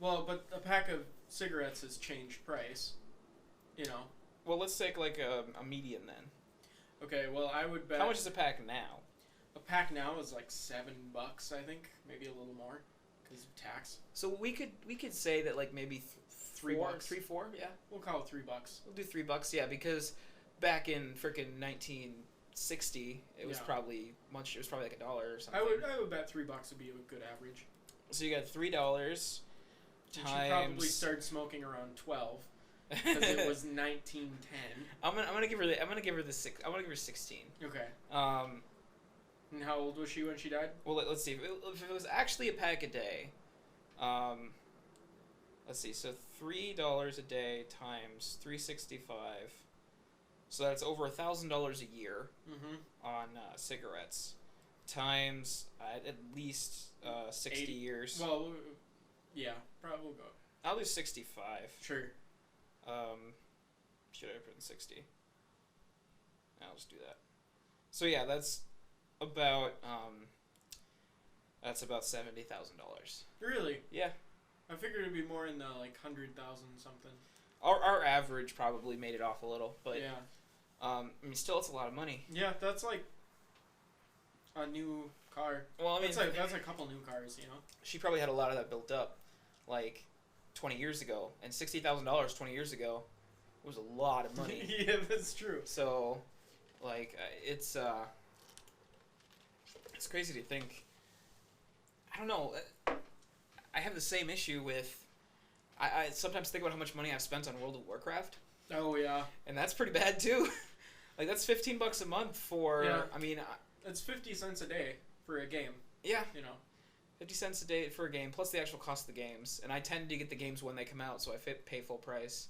Well, but a pack of cigarettes has changed price. You know. Well, let's take like a median then. Okay, well, I would bet... How much is a pack now? A pack now is like $7, I think. Maybe a little more. Because of tax. So we could say that like maybe $3. $4, yeah. We'll call it $3. We'll do $3, yeah, because back in frickin' 1960, it was Yeah. probably much. It was probably like $1 or something. I would bet $3 would be a good average. So you got $3 And times. she probably started smoking around 12 because it was 1910. I'm gonna give her the. I'm gonna give her 16. Okay. And how old was she when she died? Well, let's see. If it was actually a pack a day, let's see. So $3 a day times 365. So that's over $1,000 a year on cigarettes, times at least 60 80. years. Well, yeah, probably we'll go. I'll do 65. Sure. Should I put in 60? I'll just do that. So yeah, that's about $70,000. Really? Yeah. I figured it'd be more in the like 100,000 something. Our average probably made it off a little, but yeah. I mean, still, it's a lot of money. Yeah, that's like a new car. Well, I mean, that's a couple new cars, you know. she probably had a lot of that built up, like 20 years ago, and $60,000 20 years ago was a lot of money. Yeah, that's true. So, like, it's crazy to think. I don't know. I have the same issue with. I sometimes think about how much money I've spent on World of Warcraft, Oh yeah, and that's pretty bad too. Like that's $15 a month for. Yeah. I mean, it's 50 cents a day for a game. yeah, You know. 50 cents a day for a game plus the actual cost of the games, and I tend to get the games when they come out, so I pay full price.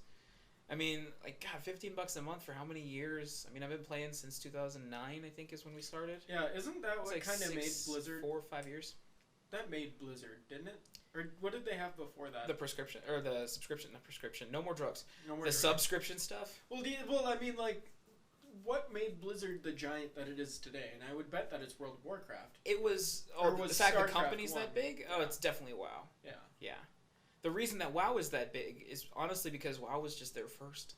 I mean, like God, $15 a month for how many years? I mean, I've been playing since 2009. I think is when we started. Yeah, isn't that It's what like kind of made Blizzard? 4 or 5 years. That made Blizzard, didn't it? Or what did they have before that? The prescription or the subscription, not prescription. No more drugs. No more The drugs. subscription stuff. Well, I mean, like, what made Blizzard the giant that it is today? And I would bet that it's World of Warcraft. It was. Or Oh, was the fact that StarCraft company's 1. that big. Oh, Yeah. it's definitely WoW. Yeah. Yeah. The reason that WoW is that big is honestly because WoW was just their first.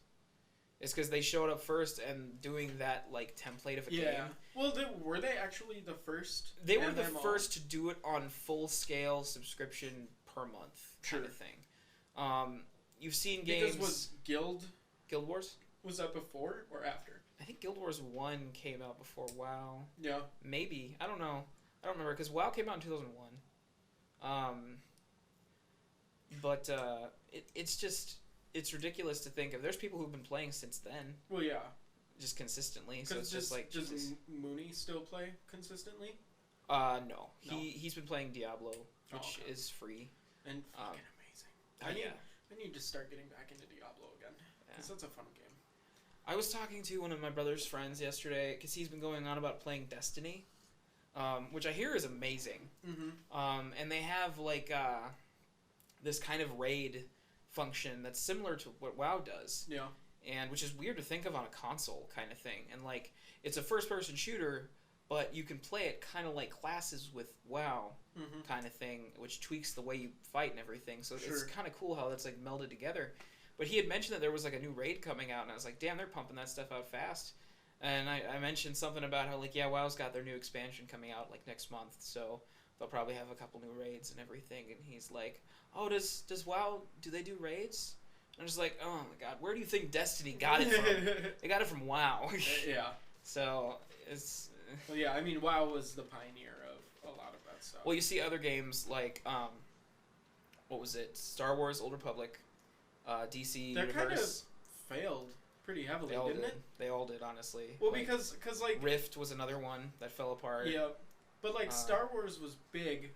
It's because they showed up first and doing that like template of a Yeah. game. Well, were they actually the first? They were the MMO? first to do it on full scale subscription per month kind Sure. of thing. You've seen games. Because was Guild Wars? was that before or after? I think Guild Wars 1 came out before WoW. Yeah. Maybe. I don't know. I don't remember because WoW came out in 2001. But it's just it's ridiculous to think of. There's people who've been playing since then, Well, yeah. just consistently. So Because it's just like does Jesus. Mooney still play consistently? No. No. He's been playing Diablo, Oh, which okay. is free. And Um, fucking amazing. Yeah. I need to start getting back into Diablo again. Because that's a fun game. I was talking to one of my brother's friends yesterday because he's been going on about playing Destiny, which I hear is amazing. Mm-hmm. And they have like this kind of raid function that's similar to what WoW does, Yeah. and which is weird to think of on a console kind of thing. And like it's a first-person shooter, but you can play it kind of like classes with WoW Mm-hmm. kind of thing, which tweaks the way you fight and everything. So it's Sure. kind of cool how that's like melded together. But he had mentioned that there was like a new raid coming out, and I was like, damn, they're pumping that stuff out fast. And I mentioned something about how like, yeah, WoW's got their new expansion coming out like next month, so they'll probably have a couple new raids and everything. And he's like, oh, does WoW, do they do raids? And I'm just like, oh my god, where do you think Destiny got it from? They got it from WoW. Yeah. So it's Well, yeah. I mean, WoW was the pioneer of a lot of that stuff. well, you see other games like what was it? Star Wars: Old Republic, DC that kind of Universe. failed pretty heavily, They all didn't did. it? They all did, honestly. Well, Like, because like Rift was another one that fell apart. yeah, but like Uh, Star Wars was big.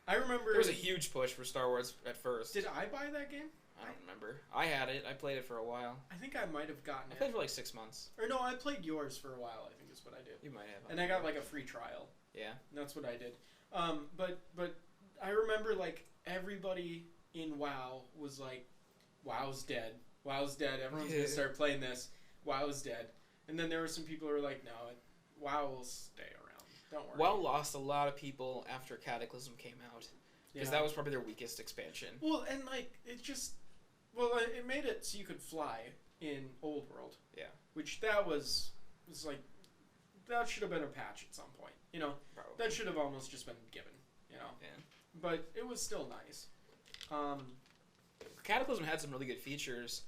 I remember There was a huge push for Star Wars at first. Did I buy that game? I don't remember. I had it. I played it for a while. I think I might have gotten I it. played for like 6 months. Or no, I played yours for a while. I think is what I did. You might have. And I got like a free trial. Yeah. And that's what I did. But I remember like everybody in WoW was like, WoW's dead. WoW's dead. Everyone's gonna start playing this. WoW's dead. And then there were some people who were like, no, WoW will stay around. Don't worry. WoW lost a lot of people after Cataclysm came out because Yeah. that was probably their weakest expansion. Well, and like it just, it made it so you could fly in Old World. Yeah. Which that was like, that should have been a patch at some point. You know, Probably. that should have almost just been given. You know. Yeah. But it was still nice. Cataclysm had some really good features.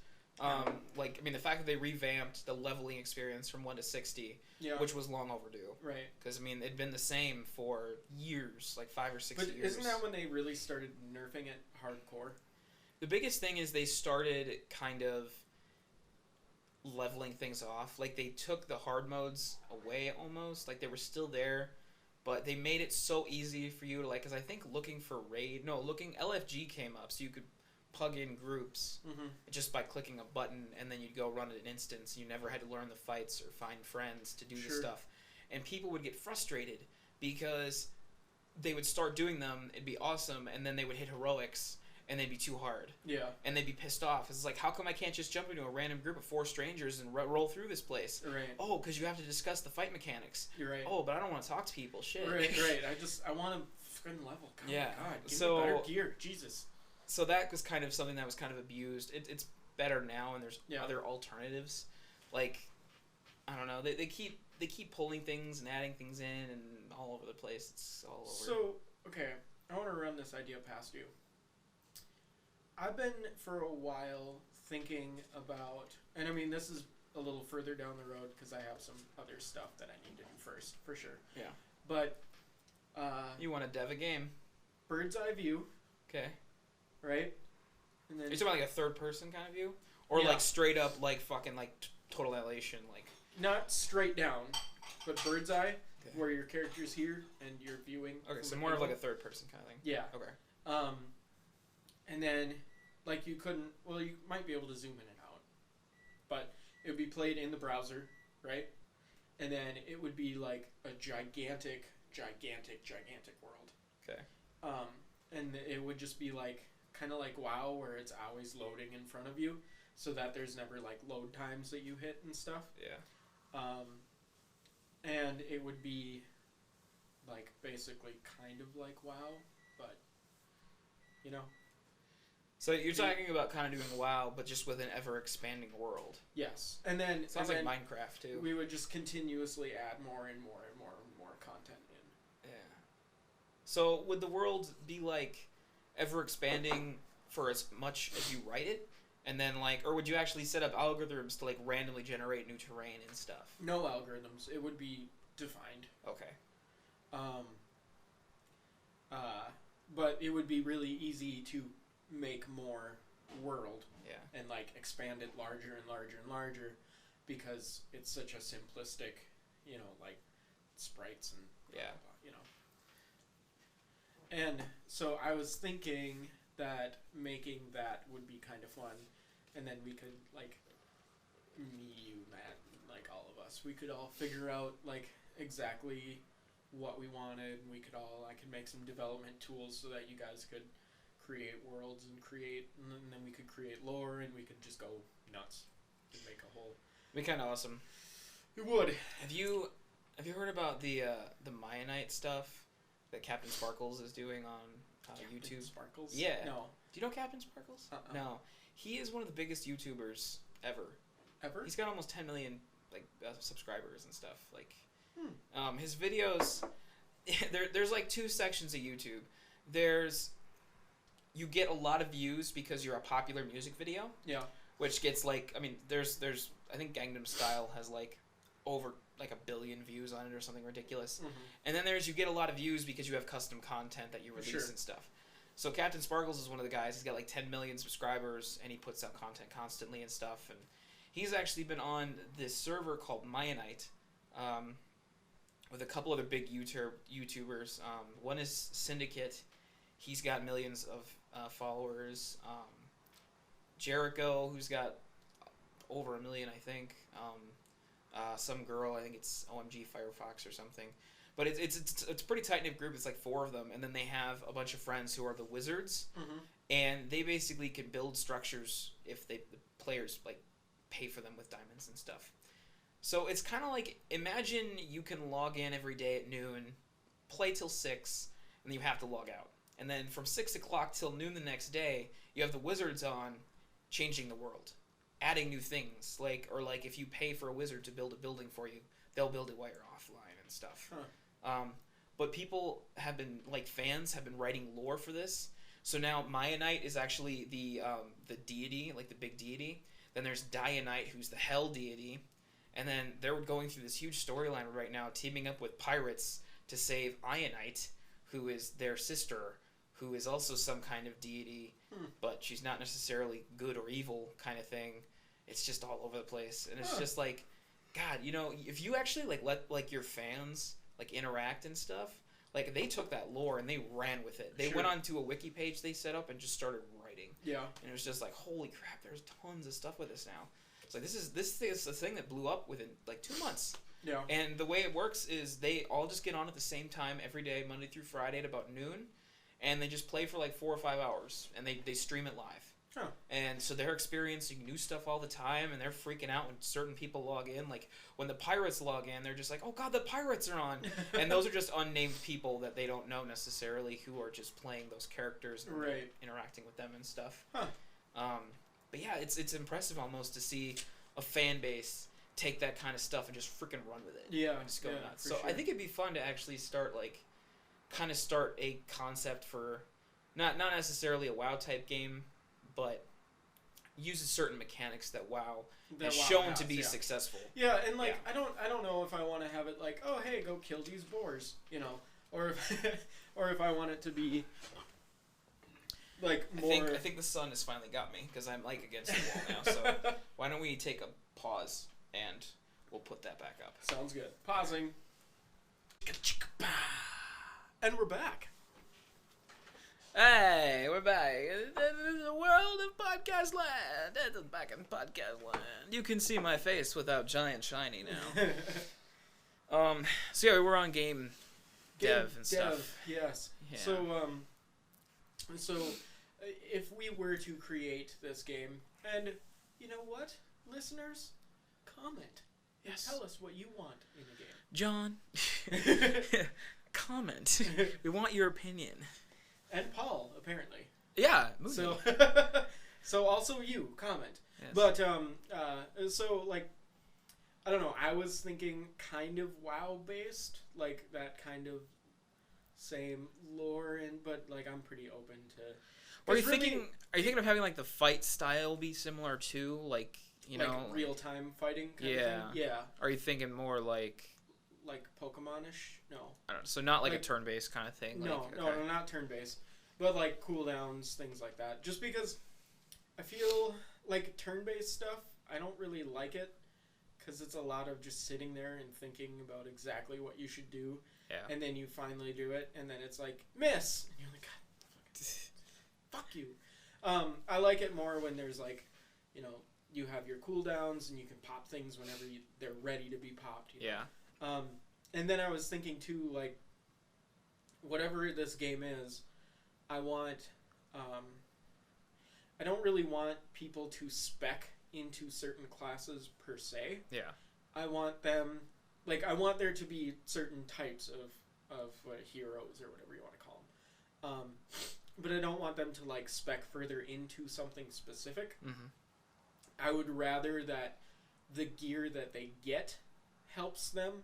Like, I mean, the fact that they revamped the leveling experience from 1 to 60, Yeah. which was long overdue. Right. Because, I mean, it'd been the same for years, like 5 or 6 But years. isn't that when they really started nerfing it hardcore? The biggest thing is they started kind of leveling things off. Like, they took the hard modes away almost. Like, they were still there, but they made it so easy for you to, like, because I think LFG came up, so you could plug in groups Mm-hmm. just by clicking a button, and then you'd go run an instance. You never had to learn the fights or find friends to do the Sure. stuff. And people would get frustrated because they would start doing them, it'd be awesome, and then they would hit heroics, and they'd be too hard. Yeah. And they'd be pissed off. It's like, how come I can't just jump into a random group of 4 strangers and roll through this place? Right. Oh, because you have to discuss the fight mechanics. You're right. Oh, but I don't want to talk to people. Shit. Right. I want to fucking level. Oh Yeah. my God. Give So- me better gear. Jesus. So that was kind of something that was kind of abused. It's better now, and there's Yeah. other alternatives. Like, I don't know. They keep pulling things and adding things in and all over the place. It's all over. So, okay, I want to run this idea past you. I've been for a while thinking about, and I mean, this is a little further down the road because I have some other stuff that I need to do first, for sure. Yeah. But, You want to dev a game? bird's eye view, Okay. right? And then Are you talking about like a third person kind of view, or Yeah. like straight up like fucking like Total Annihilation like? not straight down, but bird's eye, Okay. where your character's here and you're viewing. Okay, from so an more of like a angle. third person kind of thing. Yeah. Okay. And then, like, you couldn't. Well, you might be able to zoom in and out, but it would be played in the browser, right? And then it would be like a gigantic world. Okay. And it would just be like kind of like WoW, where it's always loading in front of you, so that there's never like load times that you hit and stuff. Yeah. And it would be like basically kind of like WoW, but you know. So you're talking about kind of doing WoW, but just with an ever expanding world. Yes, and then Sounds and like then Minecraft too. we would just continuously add more and more and more and more content in. Yeah. So would the world be like ever expanding for as much as you write it, and then like, or would you actually set up algorithms to like randomly generate new terrain and stuff? No algorithms. It would be defined. Okay. But it would be really easy to make more world Yeah. and like expand it larger and larger and larger, because it's such a simplistic, you know, like sprites and Yeah. you know. And so I was thinking that making that would be kind of fun, and then we could like me, you, Matt, like all of us, we could all figure out like exactly what we wanted, and I could make some development tools so that you guys could create worlds and then we could create lore, and we could just go nuts and make a whole. It'd be kind of awesome. It would. Have you heard about the Mayanite stuff that Captain Sparkles is doing on YouTube? Sparkles? Yeah. No. Do you know Captain Sparkles? No. He is one of the biggest YouTubers ever. Ever? He's got almost 10 million like subscribers and stuff. Like, his videos. There's like two sections of YouTube. There's you get a lot of views because you're a popular music video. Yeah. Which gets like, I mean, there's I think Gangnam Style has like over like 1 billion views on it or something ridiculous. Mm-hmm. And then you get a lot of views because you have custom content that you release Sure. and stuff. So Captain Sparkles is one of the guys. He's got like 10 million subscribers, and he puts out content constantly and stuff. And he's actually been on this server called Mayanite with a couple other big YouTubers. One is Syndicate. He's got millions of followers. Jericho, who's got over 1 million, I think. Some girl, I think it's OMG Firefox or something. But it's a pretty tight-knit group. It's like 4 of them. And then they have a bunch of friends who are the wizards. Mm-hmm. And they basically can build structures if the players like pay for them with diamonds and stuff. So it's kind of like, imagine you can log in every day at noon, play till 6, and then you have to log out. And then from 6 o'clock till noon the next day, you have the wizards on, changing the world, adding new things. Like if you pay for a wizard to build a building for you, they'll build it while you're offline and stuff. Huh. But people have been, like fans have been writing lore for this. So now Mayanite is actually the deity, like the big deity. Then there's Dianite, who's the hell deity. And then they're going through this huge storyline right now, teaming up with pirates to save Ionite, who is their sister, who is also some kind of deity, but she's not necessarily good or evil kind of thing. It's just all over the place. And it's just like, God, you know, if you actually like let like your fans like interact and stuff, like they took that lore and they ran with it. They Sure. went onto a wiki page they set up and just started writing. Yeah. And it was just like, holy crap, there's tons of stuff with this now. It's like this is a thing that blew up within like 2 months. Yeah. And the way it works is they all just get on at the same time every day, Monday through Friday at about noon, and they just play for like 4 or 5 hours, and they stream it live. Huh. And so they're experiencing new stuff all the time, and they're freaking out when certain people log in. Like when the pirates log in, they're just like, oh god, the pirates are on. And those are just unnamed people that they don't know necessarily, who are just playing those characters and Right. interacting with them and stuff. Huh. But yeah, it's impressive almost to see a fan base take that kind of stuff and just freaking run with it. Yeah. And just go yeah, nuts. for So I sure. think it'd be fun to actually start a concept for not necessarily a WoW type game, but uses certain mechanics that WoW That has WoW shown has, to be yeah. successful. Yeah, and like Yeah. I don't know if I want to have it like, oh hey, go kill these boars, you know, or if or if I want it to be like more. I think the sun has finally got me because I'm like against the wall now. So why don't we take a pause and we'll put that back up. Sounds good. Pausing. And we're back. Hey, we're back. This is the world of podcast land. It's back in podcast land. You can see my face without giant shiny now. So yeah, we're on game dev and stuff. Yes. Yeah. So if we were to create this game, and you know what, listeners, comment. Yes. Tell us what you want in the game. John, comment. We want your opinion. And Paul, apparently. Yeah. So, so also you comment. Yes. But so like, I don't know. I was thinking kind of WoW based, like that kind of same lore, but like I'm pretty open to. Are you thinking of having like the fight style be similar to like you like know real time fighting? Kind of Yeah. thing? Yeah. Are you thinking more like Pokemon-ish? No. I don't know, so not like a Like- turn-based kind of thing? No, like, no, not turn-based, but like cooldowns, things like that. Just because I feel like turn-based stuff, I don't really like it because it's a lot of just sitting there and thinking about exactly what you should do, Yeah. and then you finally do it, and then it's like miss, and you're like, God, fuck you. I like it more when there's like, you know, you have your cooldowns and you can pop things whenever they're ready to be popped. You know? Yeah. And then I was thinking too, like, whatever this game is, I want, I don't really want people to spec into certain classes per se. Yeah. I want them, like, I want there to be certain types of heroes or whatever you want to call them. But I don't want them to, like, spec further into something specific. Mm-hmm. I would rather that the gear that they get helps them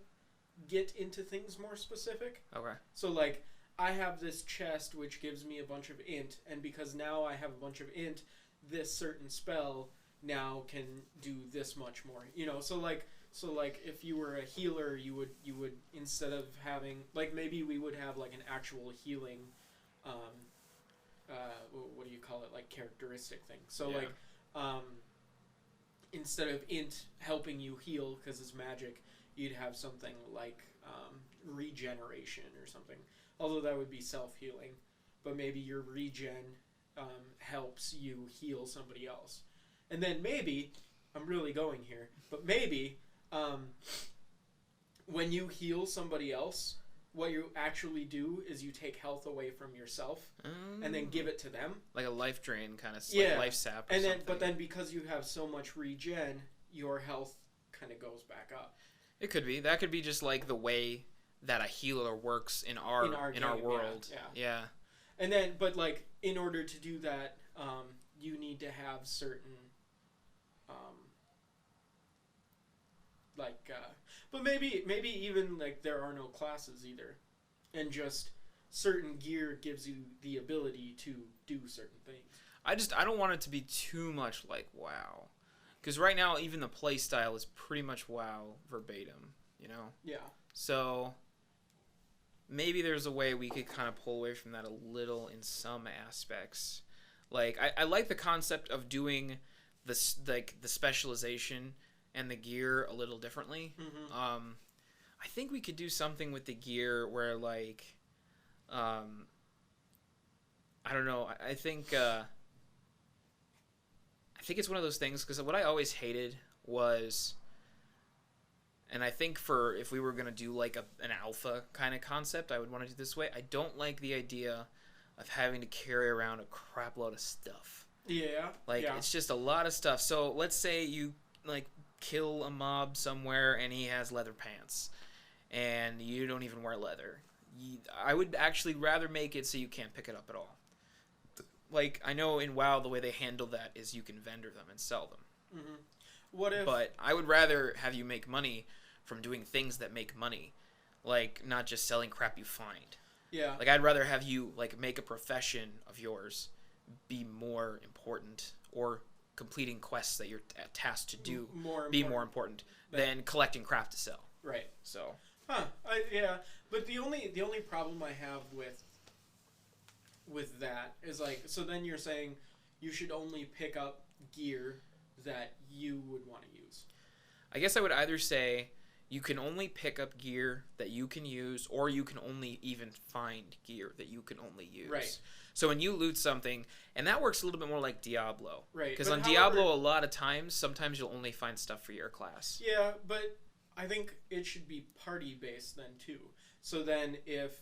get into things more specific. Okay. So, like, I have this chest which gives me a bunch of int, and because now I have a bunch of int, this certain spell now can do this much more. You know, so like if you were a healer, you would instead of having, like, maybe we would have like an actual healing what do you call it, like, characteristic thing. So Yeah. like instead of int helping you heal because it's magic, you'd have something like regeneration or something. Although that would be self-healing, but maybe your regen helps you heal somebody else. And then maybe, I'm really going here, but maybe when you heal somebody else, what you actually do is you take health away from yourself and then give it to them. Like a life drain kind of Yeah. like life sap or And then, something. but then because you have so much regen, your health kind of goes back up. It could be. That could be just like the way that a healer works in our game, world. yeah. And then, but like, in order to do that, you need to have certain, but maybe even like there are no classes either, and just certain gear gives you the ability to do certain things. I don't want it to be too much like WoW, because right now even the play style is pretty much WoW verbatim. You know. Yeah. So maybe there's a way we could kind of pull away from that a little in some aspects. Like I like the concept of doing this, like the specialization and the gear a little differently. Mm-hmm. I think we could do something with the gear where like I don't know. I think it's one of those things, because what I always hated was, and I think for if we were going to do like an alpha kind of concept, I would want to do it this way. I don't like the idea of having to carry around a crap load of stuff. Yeah. Like, yeah. it's just a lot of stuff. So let's say you like kill a mob somewhere and he has leather pants and you don't even wear leather. I would actually rather make it so you can't pick it up at all. Like, I know in WoW the way they handle that is you can vendor them and sell them. Mm-hmm. What if? But I would rather have you make money from doing things that make money, like not just selling crap you find. Yeah. Like, I'd rather have you like make a profession of yours be more important, or completing quests that you're tasked to do be more important than collecting crap to sell. Right. So. Huh. Yeah. But the only problem I have with with that is like, so then you're saying you should only pick up gear that you would want to use. I guess I would either say you can only pick up gear that you can use, or you can only even find gear that you can only use. Right. So when you loot something, and that works a little bit more like Diablo. Right. Because but on however- Diablo, a lot of times, sometimes you'll only find stuff for your class. Yeah, but I think it should be party based then too. So then if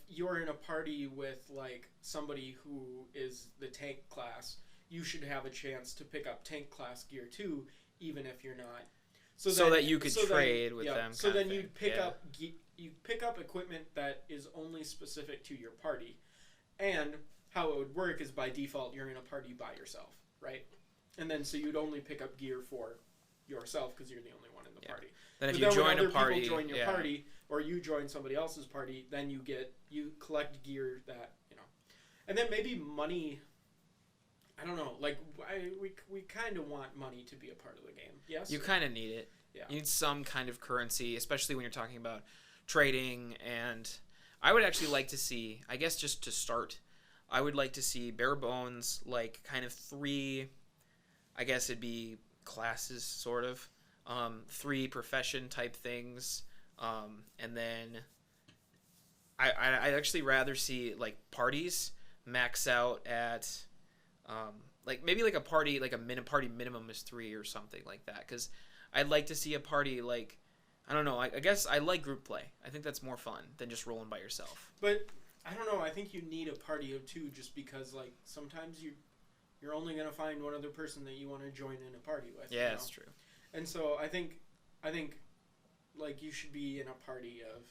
you're in a party with like somebody who is the tank class, you should have a chance to pick up tank class gear too, even if you're not. So that you could trade with them. So then you you'd pick up you pick up equipment that is only specific to your party, and how it would work is by default you're in a party by yourself, right? And then so you'd only pick up gear for yourself because you're the only one in the party. Then if But you then join when a other party, people join your party, or you join somebody else's party, then you collect gear that and then maybe money. I don't know. Like we kind of want money to be a part of the game. Yes. You kind of need it. Yeah. You need some kind of currency, especially when you're talking about trading. And I would actually like to see, I guess just to start, I would like to see bare bones, like kind of 3, I guess it'd be classes, sort of. 3 profession type things. And then I'd actually rather see like parties max out at like maybe like a party, like a party minimum is 3 or something like that, because I'd like to see a party like, I don't know, I guess I like group play. I think that's more fun than just rolling by yourself. But I don't know. I think you need a party of 2 just because like sometimes you're only gonna find one other person that you want to join in a party with. Yeah, that's true. And so I think like you should be in a party of.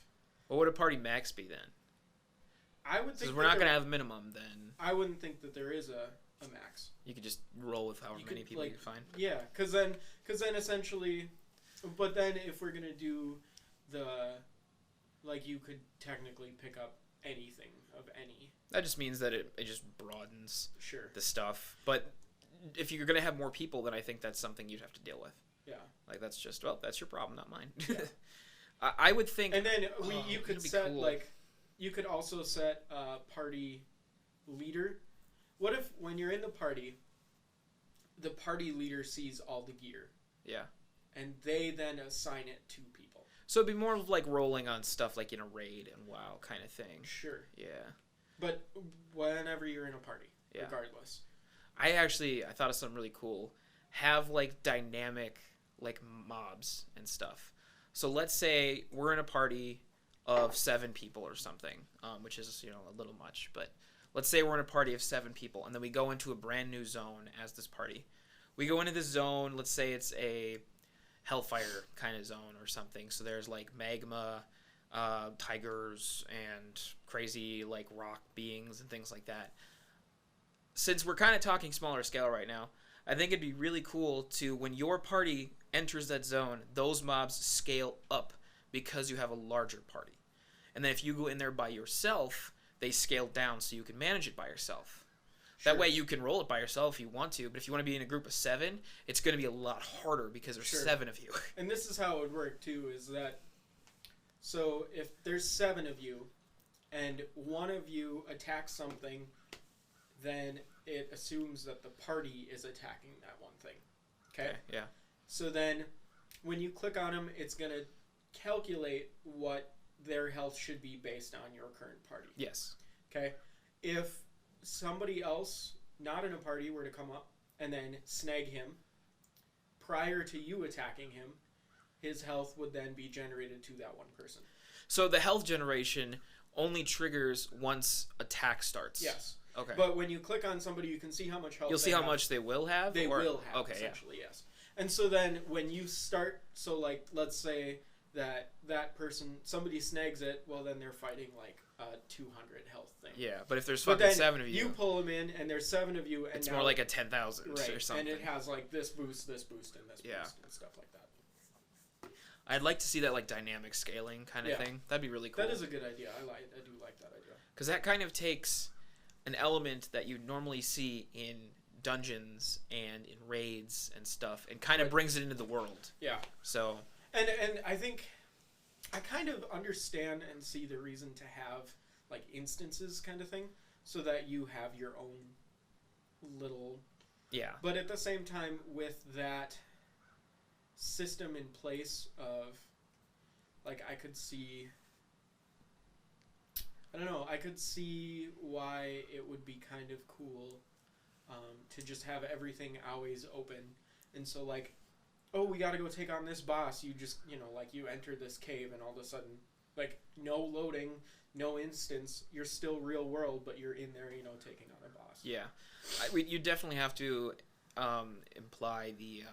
What would a party max be then? I would think Because we're not gonna have minimum then. I wouldn't think that there is a max. You could just roll with however You many could, people like, you find. Yeah, because then essentially, but then if we're gonna do the, like you could technically pick up anything of any. That just means that it just broadens Sure. the stuff. But if you're gonna have more people, then I think that's something you'd have to deal with. Yeah. Like that's just, well, that's your problem, not mine. Yeah. I would think. And then you that'd could be set cool. like, you could also set a party leader. What if when you're in the party leader sees all the gear? Yeah. And they then assign it to people. So it'd be more of like rolling on stuff like in a raid and WoW kind of thing. Sure. Yeah. But whenever you're in a party, Yeah. regardless. I thought of something really cool. Have like dynamic like mobs and stuff. So let's say we're in a party of 7 people or something, which is, a little much, but let's say we're in a party of 7 people, and then we go into a brand new zone as this party. We go into this zone, let's say it's a Hellfire kind of zone or something. So there's like magma, tigers, and crazy like rock beings and things like that. Since we're kind of talking smaller scale right now, I think it'd be really cool to, when your party enters that zone, those mobs scale up because you have a larger party. And then if you go in there by yourself, they scale down so you can manage it by yourself. That Sure. way you can roll it by yourself if you want to, but if you want to be in a group of 7, it's going to be a lot harder because there's Sure. 7 of you. And this is how it would work too, is that, so if there's 7 of you, and one of you attacks something, then it assumes that the party is attacking that one thing. Okay? Yeah. So then, when you click on them, it's going to calculate what their health should be based on your current party. Yes. Okay? If somebody else, not in a party, were to come up and then snag him, prior to you attacking him, his health would then be generated to that one person. So the health generation only triggers once attack starts. Yes. Okay. But when you click on somebody, you can see how much health You'll see they how have. much they will have? They or? will have, Okay, yeah. essentially, yes. And so then when you start, so like, let's say that person, somebody snags it, well then they're fighting like a 200 health thing. Yeah, but if there's But fucking then 7 of you, you pull them in, and there's 7 of you, and it's now, more like a 10,000 right, or something. and it has like this boost, and this boost, Yeah. and stuff like that. I'd like to see that like dynamic scaling kind of Yeah. thing. That'd be really cool. That is a good idea. I do like that idea. Because that kind of takes an element that you normally see in dungeons and in raids and stuff, and kind of Right. brings it into the world. Yeah. So And I think I kind of understand and see the reason to have like instances kind of thing. so that you have your own little. Yeah. But at the same time, with that system in place of, like, I could see. I don't know. I could see why it would be kind of cool to just have everything always open. And so, like, oh, we got to go take on this boss. You just, like, you enter this cave and all of a sudden, like, no loading, no instance. You're still real world, but you're in there, taking on a boss. Yeah. You definitely have to imply the,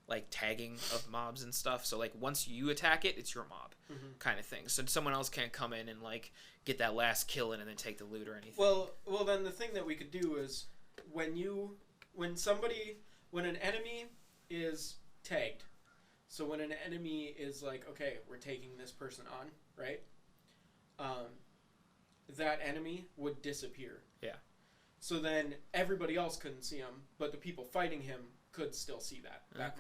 like, tagging of mobs and stuff. So, like, once you attack it, it's your mob kind of thing. So someone else can't come in and, like, get that last kill in and then take the loot or anything. Well, then the thing that we could do is when an enemy is tagged, so when an enemy is like, okay, we're taking this person on, right? That enemy would disappear. Yeah. So then everybody else couldn't see him, but the people fighting him could still see that mob.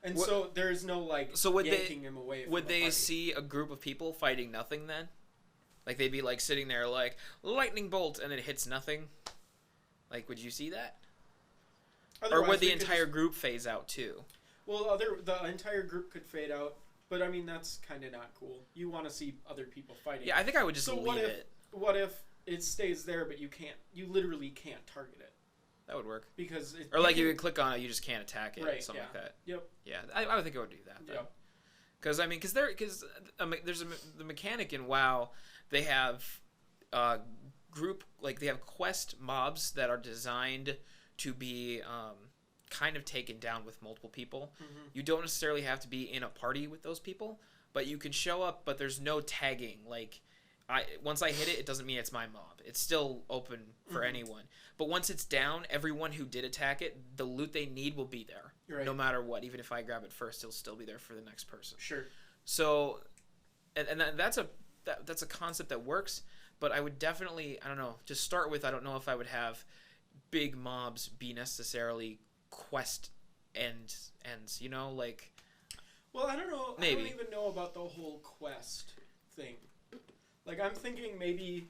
And so there's no, like, yanking him away from would the they party. see a group of people fighting nothing then? Like, they'd be, like, sitting there, like, lightning bolt, and it hits nothing? Like, would you see that? Otherwise, or would the we could entire group phase out, too? Well, the entire group could fade out, but, I mean, that's kind of not cool. You want to see other people fighting. Yeah, I think I would just leave it. What if it stays there, but you literally can't target it? That would work. Because you can click on it, you just can't attack it, right, something like that. Yep. Yeah, I would think I would do that, then. Yep. Because, I mean, there's the mechanic in WoW, they have they have quest mobs that are designed to be kind of taken down with multiple people. Mm-hmm. You You don't necessarily have to be in a party with those people, but you can show up, but there's no tagging. Like, once I hit it, it doesn't mean it's my mob. It's still open for anyone. But once it's down, everyone who did attack it, the loot they need will be there. Right. No matter what. Even if I grab it first, it'll still be there for the next person. Sure. So, and that's a concept that works, but I would definitely, I don't know, just start with, I don't know if I would have big mobs be necessarily quest ends, like... Well, I don't know. Maybe. I don't even know about the whole quest thing. Like, I'm thinking maybe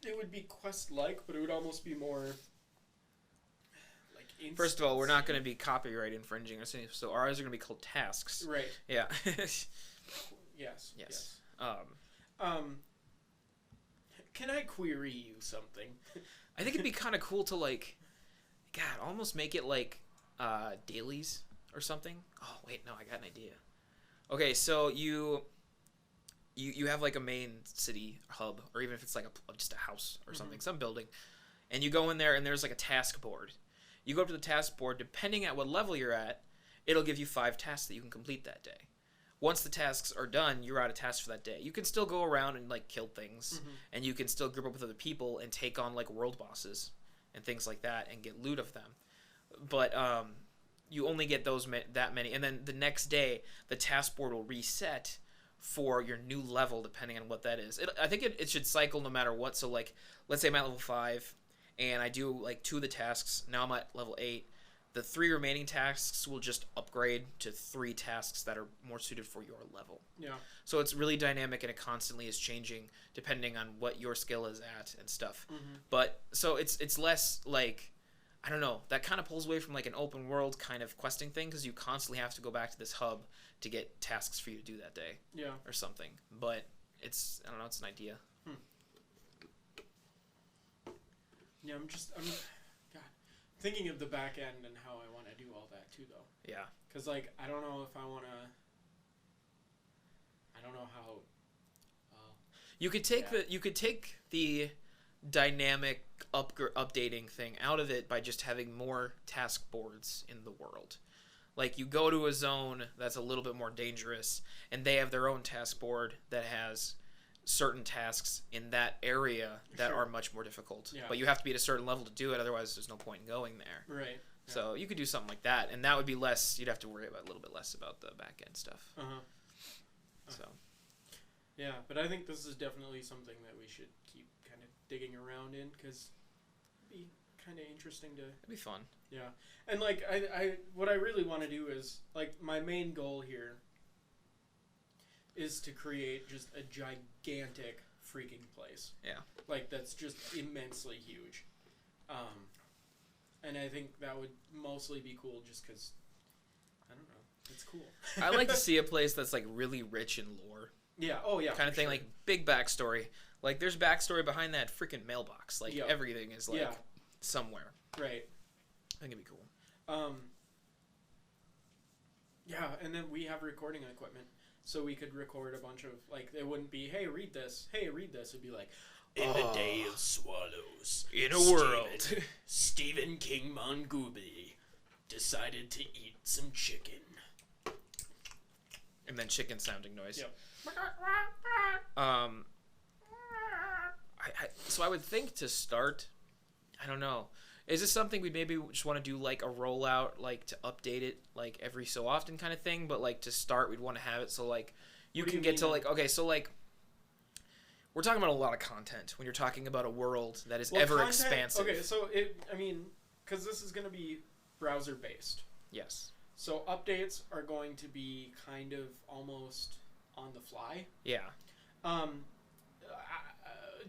it would be quest-like, but it would almost be more like instance. First of all, we're not going to be copyright infringing or something, so ours are going to be called tasks. Right. Yeah. Yes. Can I query you something? I think it'd be kind of cool to, like, God, almost make it like dailies or something. Oh, wait, no, I got an idea. Okay, so you have, like, a main city hub, or even if it's, like, just a house or something, some building, and you go in there, and there's, like, a task board. You go up to the task board, depending at what level you're at, it'll give you 5 tasks that you can complete that day. Once the tasks are done, you're out of tasks for that day. You can still go around and, like, kill things, and you can still group up with other people and take on, like, world bosses and things like that and get loot of them. But you only get that many, and then the next day, the task board will reset for your new level, depending on what that is. I think it should cycle no matter what. So, like, let's say I'm at level 5, and I do, like, 2 of the tasks. Now I'm at level 8. The 3 remaining tasks will just upgrade to 3 tasks that are more suited for your level. Yeah. So it's really dynamic, and it constantly is changing depending on what your skill is at and stuff. But so it's less like, I don't know, that kind of pulls away from, like, an open world kind of questing thing, because you constantly have to go back to this hub to get tasks for you to do that day. Yeah. Or something. But it's, I don't know, it's an idea. Yeah, I'm thinking of the back end and how I want to do all that too, though. Yeah. Because, like, I don't know if I want to. I don't know how. You could take the dynamic updating thing out of it by just having more task boards in the world. Like, you go to a zone that's a little bit more dangerous, and they have their own task board that has certain tasks in that area that are much more difficult. Yeah. But you have to be at a certain level to do it, otherwise there's no point in going there. Right. Yeah. So you could do something like that, and that would be less, you'd have to worry about a little bit less about the back end stuff. So. Yeah, but I think this is definitely something that we should keep kind of digging around in, because it'd be kind of interesting to... It'd be fun. Yeah. And, like, I what I really want to do is, like, my main goal here is to create just a gigantic freaking place. Yeah. Like, that's just immensely huge. And I think that would mostly be cool just because, I don't know, it's cool. I like to see a place that's like really rich in lore. Yeah, oh yeah. Kind of thing, sure. like big backstory. Like there's backstory behind that freaking mailbox. Like Yep. everything is like Yeah. somewhere. Right. I think it'd be cool. Yeah, and then we have recording equipment. So we could record a bunch of, like, it wouldn't be, hey, read this. Hey, read this. It'd be like, in a day of swallows, In a world. Stephen King Mangooby decided to eat some chicken. And then chicken sounding noise. Yep. So I would think to start, I don't know. Is this something we'd maybe just want to do like a rollout, like to update it like every so often kind of thing? But like to start, we'd want to have it so like you What do can you get mean? to like, okay, so like we're talking about a lot of content when you're talking about a world that is Well, ever content- expansive. Okay, so because this is going to be browser based. Yes. So updates are going to be kind of almost on the fly. Yeah.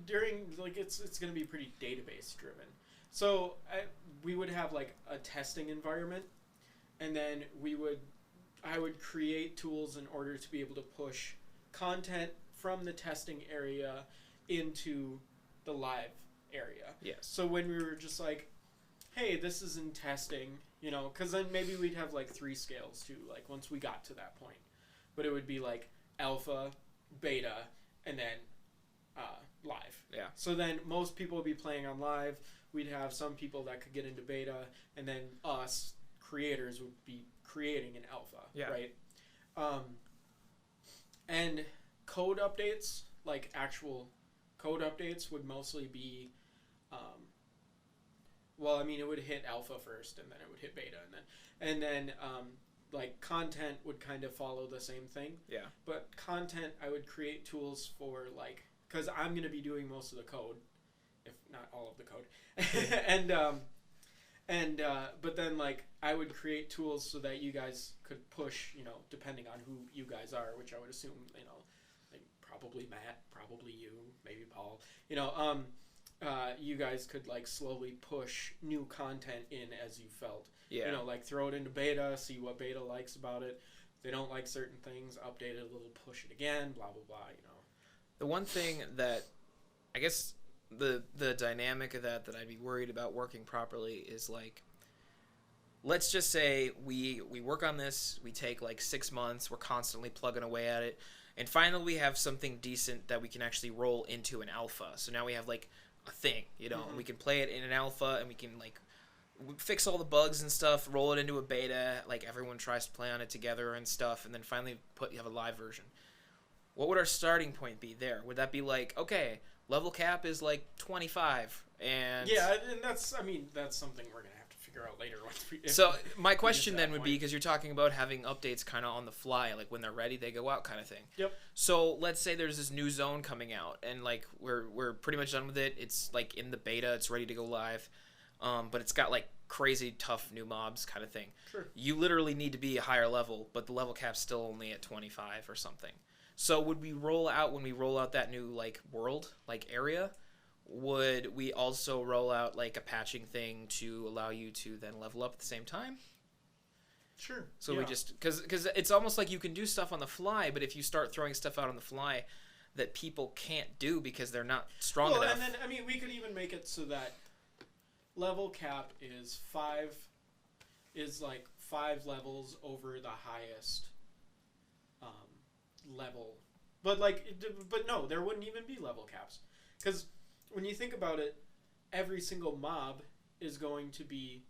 During like it's going to be pretty database driven. So we would have like a testing environment, and then I would create tools in order to be able to push content from the testing area into the live area. Yes. So when we were just like, hey, this is in testing, because then maybe we'd have like 3 scales too, like once we got to that point. But it would be like alpha, beta, and then live. Yeah. So then most people would be playing on live. We'd have some people that could get into beta, and then us creators would be creating an alpha. Yeah. Right. And code updates, like actual code updates, would mostly be, it would hit alpha first, and then it would hit beta, and then like content would kind of follow the same thing. Yeah. But content, I would create tools for like, because I'm gonna be doing most of the code, if not all of the code, but then like I would create tools so that you guys could push, depending on who you guys are, which I would assume, like probably Matt, probably you, maybe Paul, you guys could like slowly push new content in as you felt. Yeah. Like throw it into beta, see what beta likes about it. If they don't like certain things, update it a little, push it again, blah blah blah. The one thing that I guess the dynamic of that I'd be worried about working properly is like, let's just say we work on this, we take like 6 months, we're constantly plugging away at it, and finally we have something decent that we can actually roll into an alpha. So now we have like a thing, and we can play it in an alpha, and we can like fix all the bugs and stuff, roll it into a beta, like everyone tries to play on it together and stuff, and then finally you have a live version. What would our starting point be there? Would that be like, okay, level cap is like 25, and Yeah, and that's something we're gonna have to figure out later. So my question to then that would be, point. because you're talking about having updates kind of on the fly, like when they're ready, they go out kind of thing. Yep. So let's say there's this new zone coming out, and like we're pretty much done with it. It's like in the beta, it's ready to go live, but it's got like crazy tough new mobs kind of thing. Sure. You literally need to be a higher level, but the level cap's still only at 25 or something. So would we roll out that new like world, like area, would we also roll out like a patching thing to allow you to then level up at the same time? Sure. So yeah. we just, because it's almost like you can do stuff on the fly, but if you start throwing stuff out on the fly that people can't do because they're not strong enough. And then we could even make it so that level cap is 5 levels over the highest level. But no, there wouldn't even be level caps, because when you think about it, every single mob is going to be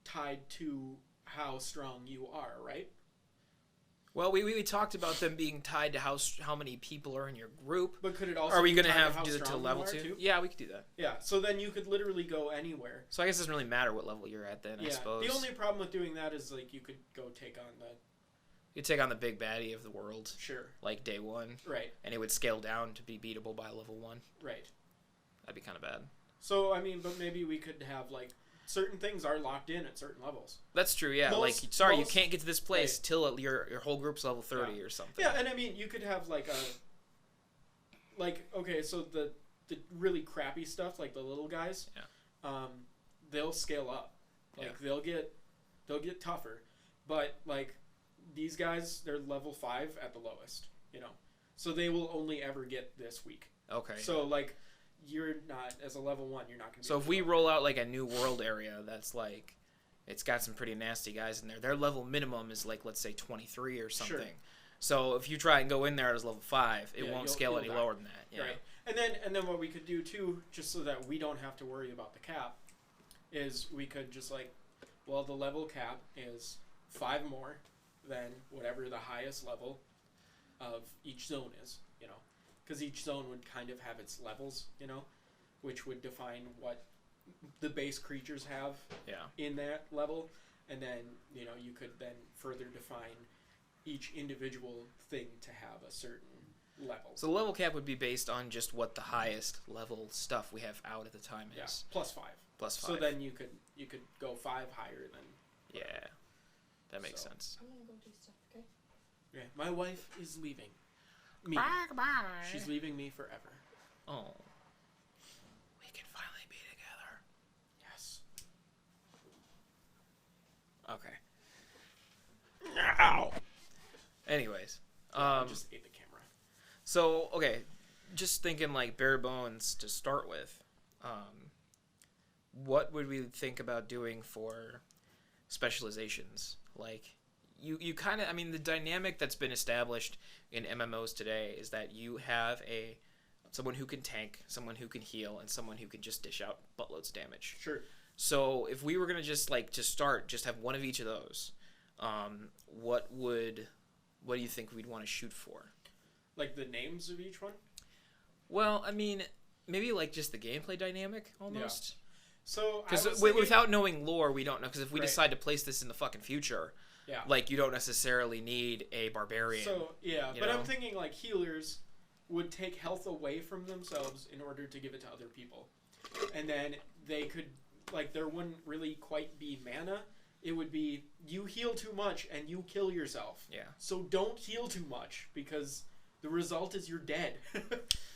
tied to how strong you are, right? Well, we talked about them being tied to how many people are in your group. But could it also Are we be going to tied have how do it to strong level you are 2? too? Yeah, we could do that. Yeah, so then you could literally go anywhere. So I guess it doesn't really matter what level you're at then, I suppose. The only problem with doing that is like you could go take on You take on the big baddie of the world, sure. like day 1, Right. and it would scale down to be beatable by level 1. Right. That'd be kind of bad. So but maybe we could have like certain things are locked in at certain levels. That's true, yeah. Most- you can't get to this place right. till your whole group's level 30 or something. Yeah, and you could have like like, okay, so the really crappy stuff, like the little guys, they'll scale up. Like, they'll get tougher. But, like, these guys, they're level 5 at the lowest, you know. So they will only ever get this week. Okay. So, like, you're not, as a level 1, you're not going to be... So if we roll out, like, a new world area that's, like, it's got some pretty nasty guys in there, their level minimum is, like, let's say 23 or something. Sure. So if you try and go in there as level 5, it won't scale any lower than that. Yeah. Right. And then what we could do, too, just so that we don't have to worry about the cap, is we could just, like, well, the level cap is 5 more than whatever the highest level of each zone is, you know. Because each zone would kind of have its levels, you know, which would define what the base creatures have in that level. And then, you know, you could then further define each individual thing to have a certain level. So the level cap would be based on just what the highest level stuff we have out at the time is. Plus 5. Plus 5. So then you could go 5 higher than... Yeah. That makes sense. I'm gonna go do stuff, okay? Yeah, my wife is leaving me. Bye. She's leaving me forever. Oh. We can finally be together. Yes. Okay. Ow. Anyways. I just ate the camera. So, okay. Just thinking like bare bones to start with. What would we think about doing for specializations? Like, you kind of, I mean, the dynamic that's been established in MMOs today is that you have someone who can tank, someone who can heal, and someone who can just dish out buttloads of damage. Sure. So if we were going to just, like, to start, just have one of each of those, what do you think we'd want to shoot for? Like the names of each one? Well, I mean, maybe, like, just the gameplay dynamic, almost. Yeah. So, because without knowing lore, we don't know. Because if we decide to place this in the fucking future, like, you don't necessarily need a barbarian. So, yeah, but know? I'm thinking, like, healers would take health away from themselves in order to give it to other people. And then they could, like, there wouldn't really quite be mana. It would be, you heal too much and you kill yourself. Yeah. So don't heal too much, because the result is you're dead.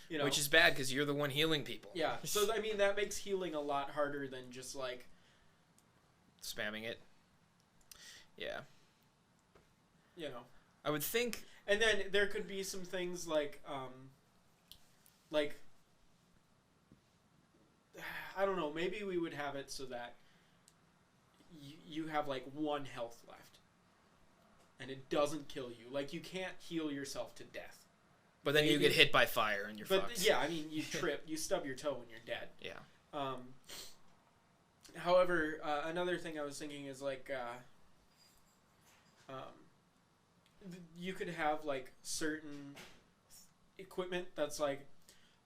You know? Which is bad, because you're the one healing people. Yeah, so, I mean, that makes healing a lot harder than just, like... spamming it. Yeah. You know. I would think... And then there could be some things like, I don't know, maybe we would have it so that you have, like, 1 health left. And it doesn't kill you. Like, you can't heal yourself to death. But then you get hit by fire and you're fucked. Yeah, I mean, you trip, you stub your toe and you're dead. Yeah. However, another thing I was thinking is, like, you could have, like, certain equipment that's like,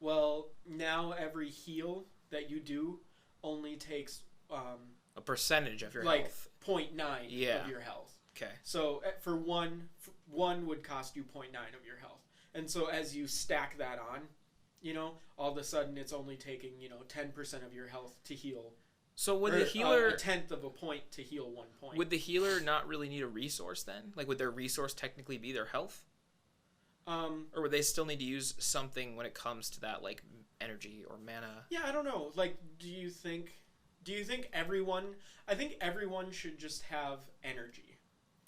well, now every heal that you do only takes a percentage of your like health. 0.9 of your health. Okay. So for one would cost you 0.9 of your health. And so as you stack that on, you know, all of a sudden it's only taking, you know, 10% of your health to heal. So would the healer... a tenth of a point to heal 1 point. Would the healer not really need a resource then? Like, would their resource technically be their health? Or would they still need to use something when it comes to that, like, energy or mana? Yeah, I don't know. Like, do you think everyone... I think everyone should just have energy.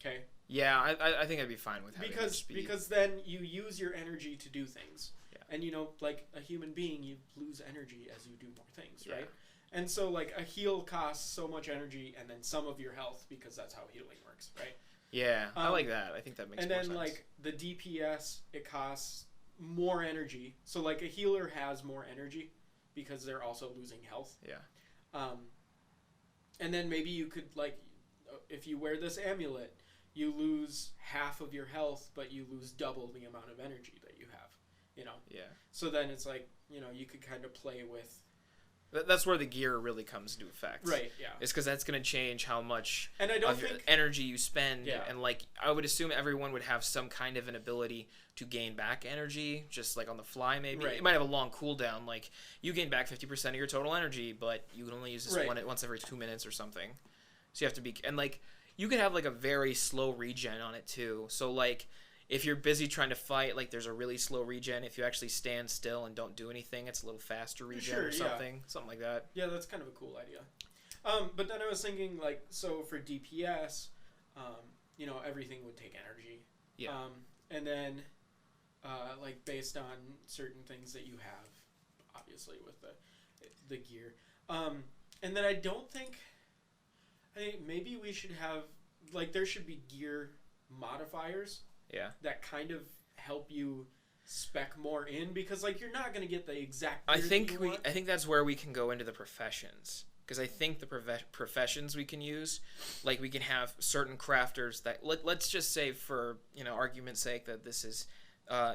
Okay? Yeah, I think I'd be fine with having because then you use your energy to do things. Yeah. And, you know, like a human being, you lose energy as you do more things, Yeah. right? And so, like, a heal costs so much energy and then some of your health, because that's how healing works, right? Yeah, I like that. I think that makes more sense. And then, like, the DPS, it costs more energy. So, like, a healer has more energy because they're also losing health. Yeah. And then maybe you could, like, if you wear this amulet, you lose half of your health, but you lose double the amount of energy that you have, you know? Yeah. So then it's like, you know, you could kind of play with... That's where the gear really comes into effect. Right, yeah. It's because that's going to change how much and I don't of your think... energy you spend. Yeah. And, like, I would assume everyone would have some kind of an ability to gain back energy, just, like, on the fly, maybe. Right. It might have a long cooldown. Like, you gain back 50% of your total energy, but you can only use this once every 2 minutes or something. So you have to be... And, like, you could have, like, a very slow regen on it, too. So, like, if you're busy trying to fight, like there's a really slow regen. If you actually stand still and don't do anything, it's a little faster regen Sure, or something. Something like that. Yeah, that's kind of a cool idea. But then I was thinking, like, so for DPS, you know, everything would take energy. Yeah. And then, like, based on certain things that you have, obviously, with the gear. And then I think maybe we should have, like, there should be gear modifiers. Yeah. That kind of help you spec more in, because, like, you're not going to get the exact gear I think that you want. I think that's where we can go into the professions. Because I think the professions we can use, like we can have certain crafters that let's just say for argument's sake that this is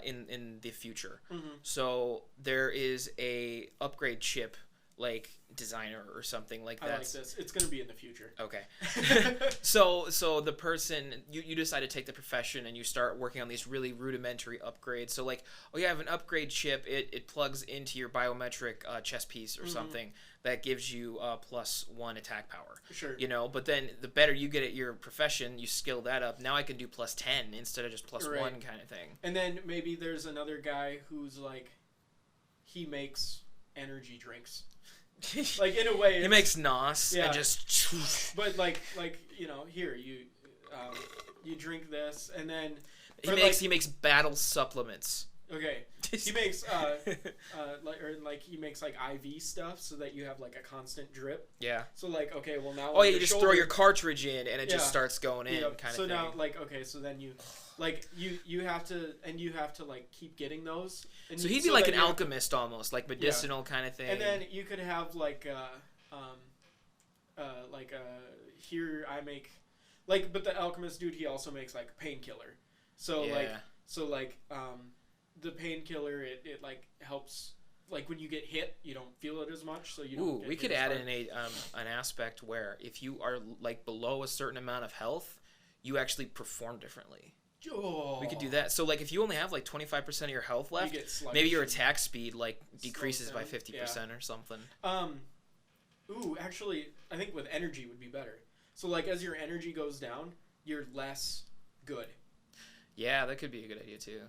in the future. Mm-hmm. So there is a upgrade chip like designer or something like that. I like this. It's going to be in the future. Okay. so the person you decide to take the profession and you start working on these really rudimentary upgrades. So like, you have an upgrade chip. It plugs into your biometric chest piece or something that gives you +1 attack power. Sure. But then the better you get at your profession, you skill that up. Now I can do +10 instead of just +1 kind of thing. And then maybe there's another guy who's like, he makes energy drinks. Like, in a way, he makes NOS and just. But like here you drink this, and then he makes battle supplements. Okay, he makes he makes like IV stuff so that you have like a constant drip. Yeah. So like, okay, well now. Oh yeah, you just throw your cartridge in and it just starts going in, kind of thing. So now, like, okay, so then you have to like keep getting those. And so he'd be like an alchemist almost, like medicinal kind of thing. And then you could have like here I make but the alchemist dude, he also makes like painkiller. So the painkiller it like helps, like when you get hit you don't feel it as much, so you don't get we hit could as add hard. in an aspect where if you are like below a certain amount of health, you actually perform differently. Oh. We could do that. So like if you only have like 25% of your health left, maybe your attack speed like decreases by 50% or something. Actually I think with energy would be better. So like as your energy goes down, you're less good. Yeah, that could be a good idea too.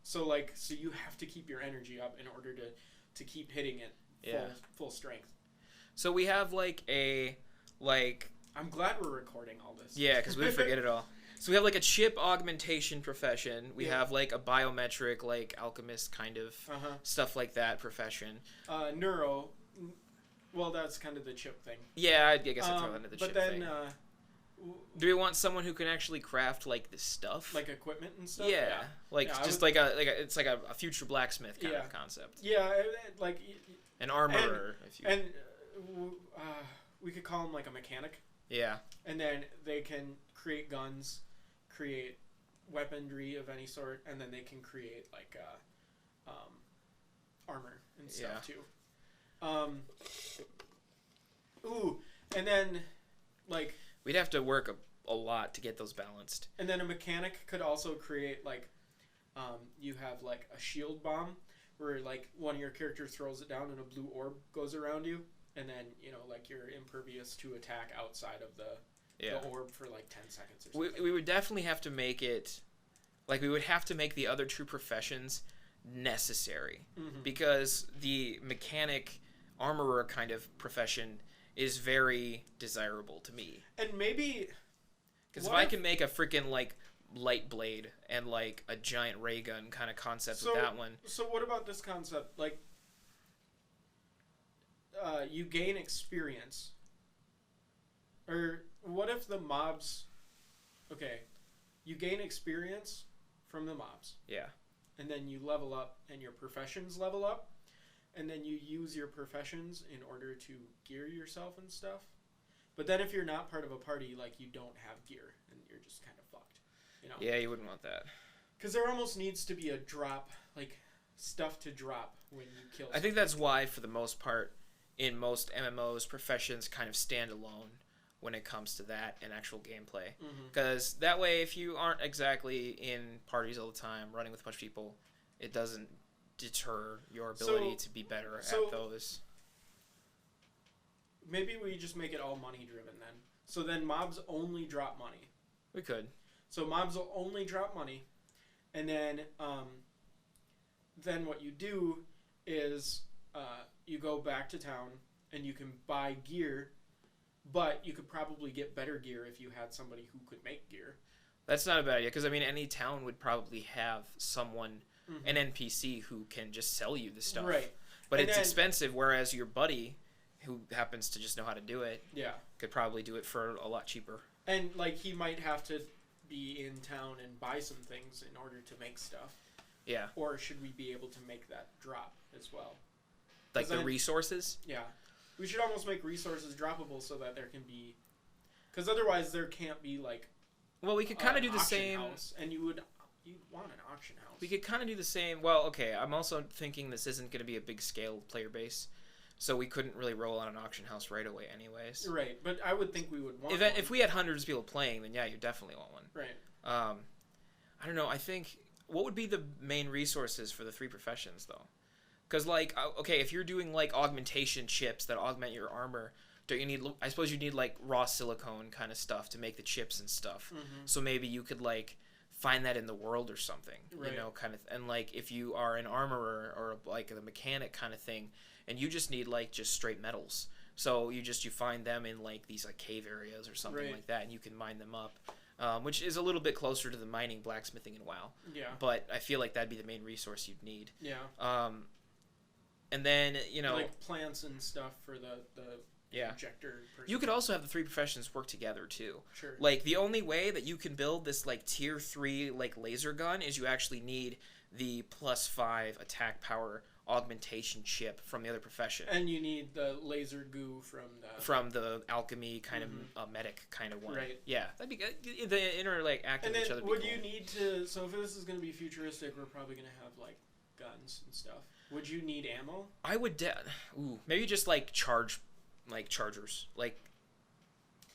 So you have to keep your energy up in order to keep hitting it full strength. So we have I'm glad we're recording all this. Yeah, because we forget it all. So we have like a chip augmentation profession. We have like a biometric, like alchemist kind of stuff like that profession. Neuro, well, that's kind of the chip thing. Yeah, I guess I'd throw that into the chip thing. But then, do we want someone who can actually craft like this stuff, like equipment and stuff? Yeah, it's like a future blacksmith kind of concept. Yeah, like an armorer. We could call him like a mechanic. Yeah. And then they can create guns, create weaponry of any sort, and then they can create like armor and stuff too. And then like we'd have to work a lot to get those balanced. And then a mechanic could also create like you have like a shield bomb where like one of your characters throws it down and a blue orb goes around you, and then like you're impervious to attack outside of the orb for like 10 seconds or something. We would definitely have to make it, like we would have to make the other two professions necessary, because the mechanic armorer kind of profession is very desirable to me. And maybe because if I can make a freaking like light blade and like a giant ray gun kind of concept with that one. So what about this concept? Like you gain experience. Or what if the mobs... Okay, you gain experience from the mobs. Yeah. And then you level up and your professions level up. And then you use your professions in order to gear yourself and stuff. But then if you're not part of a party, like you don't have gear and you're just kind of fucked. Yeah, you wouldn't want that. Because there almost needs to be a drop, like stuff to drop when you kill someone. I think that's why, for the most part, in most MMOs, professions kind of stand alone when it comes to that and actual gameplay. Because that way, if you aren't exactly in parties all the time, running with a bunch of people, it doesn't deter your ability to be better at those. Maybe we just make it all money driven then. So then mobs only drop money. We could. So mobs will only drop money, And then what you do is you go back to town and you can buy gear, but you could probably get better gear if you had somebody who could make gear. That's not a bad idea, because I mean, any town would probably have someone, an NPC, who can just sell you the stuff. Right. But And it's then- expensive, whereas your buddy, who happens to just know how to do it, Yeah. could probably do it for a lot cheaper. And like he might have to be in town and buy some things in order to make stuff. Yeah. Or should we be able to make that drop as well? Like 'Cause the then- resources? Yeah. We should almost make resources droppable so that there can be, because otherwise there can't be like Well, we could kind of do the auction same. house, and you'd want an auction house. We could kind of do the same. Well, okay, I'm also thinking this isn't going to be a big scale player base, so we couldn't really roll on an auction house right away anyways. Right, but I would think we would want If we had hundreds of people playing, then yeah, you definitely want one. Right. I don't know. I think what would be the main resources for the three professions though? Because like, okay, if you're doing like augmentation chips that augment your armor, don't you need? I suppose you need like raw silicone kind of stuff to make the chips and stuff. So maybe you could like find that in the world or something, Right. you know, kind of. And like, if you are an armorer or like a mechanic kind of thing, and you just need like just straight metals. So you find them in like these like cave areas or something Right. like that, and you can mine them up. Which is a little bit closer to the mining, blacksmithing, and WoW. Yeah. But I feel like that'd be the main resource you'd need. Yeah. And then, you know, like plants and stuff for the yeah. projector person. You could also have the three professions work together, too. Sure. Like, the only way that you can build this, like, tier 3, like, laser gun is you actually need the +5 attack power augmentation chip from the other profession. And you need the laser goo From the alchemy kind of medic kind of one. Right. Yeah, that'd be good. The interact And with each then other would would be you cool. need to? So if this is going to be futuristic, we're probably going to have like guns and stuff. Would you need ammo? I would maybe just like chargers. Like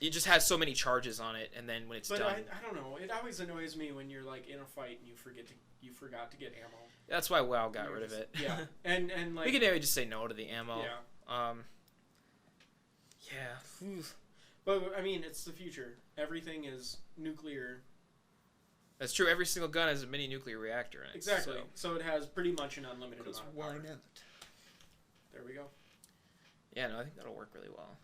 it just has so many charges on it, and then when it's But done, I don't know. It always annoys me when you're like in a fight and you forgot to get ammo. that's why WoW got You're rid of just- it. Yeah. And like we could maybe just say no to the ammo. yeah. Yeah. Oof. But I mean, it's the future. Everything is nuclear. That's true. Every single gun has a mini nuclear reactor in it. Exactly. So. So it has pretty much an unlimited amount of why power. not? There we go. Yeah, no, I think that'll work really well.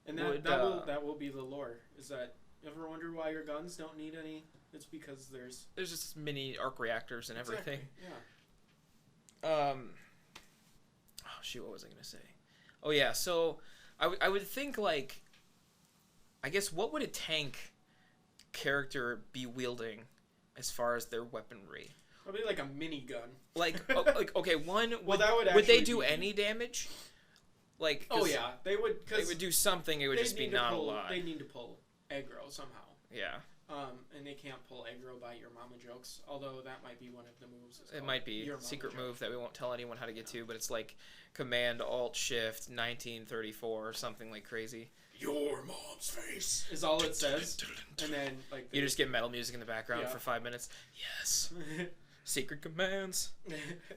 And Would, that will be the lore. Is that you ever wonder why your guns don't need any? It's because there's There's just mini arc reactors and everything. Exactly, yeah. Oh shoot, what was I gonna say? Oh yeah, so I would think like, I guess what would a tank character be wielding as far as their weaponry? Probably like a mini gun. Like, okay, one Well, that would would they actually do be- any damage? Like, Oh 'cause yeah, they would. they would do something. It would just be not a lot. They need to pull aggro somehow. Yeah, And they can't pull aggro by your mama jokes. Although that might be one of the moves. It's it called might be Your a Mama secret Joke. move that we won't tell anyone how to get to, but it's like Command Alt Shift 1934 or something like crazy. Your mom's face is all it says, and then like You just get metal music in the background Yeah. for 5 minutes. Yes. Secret commands.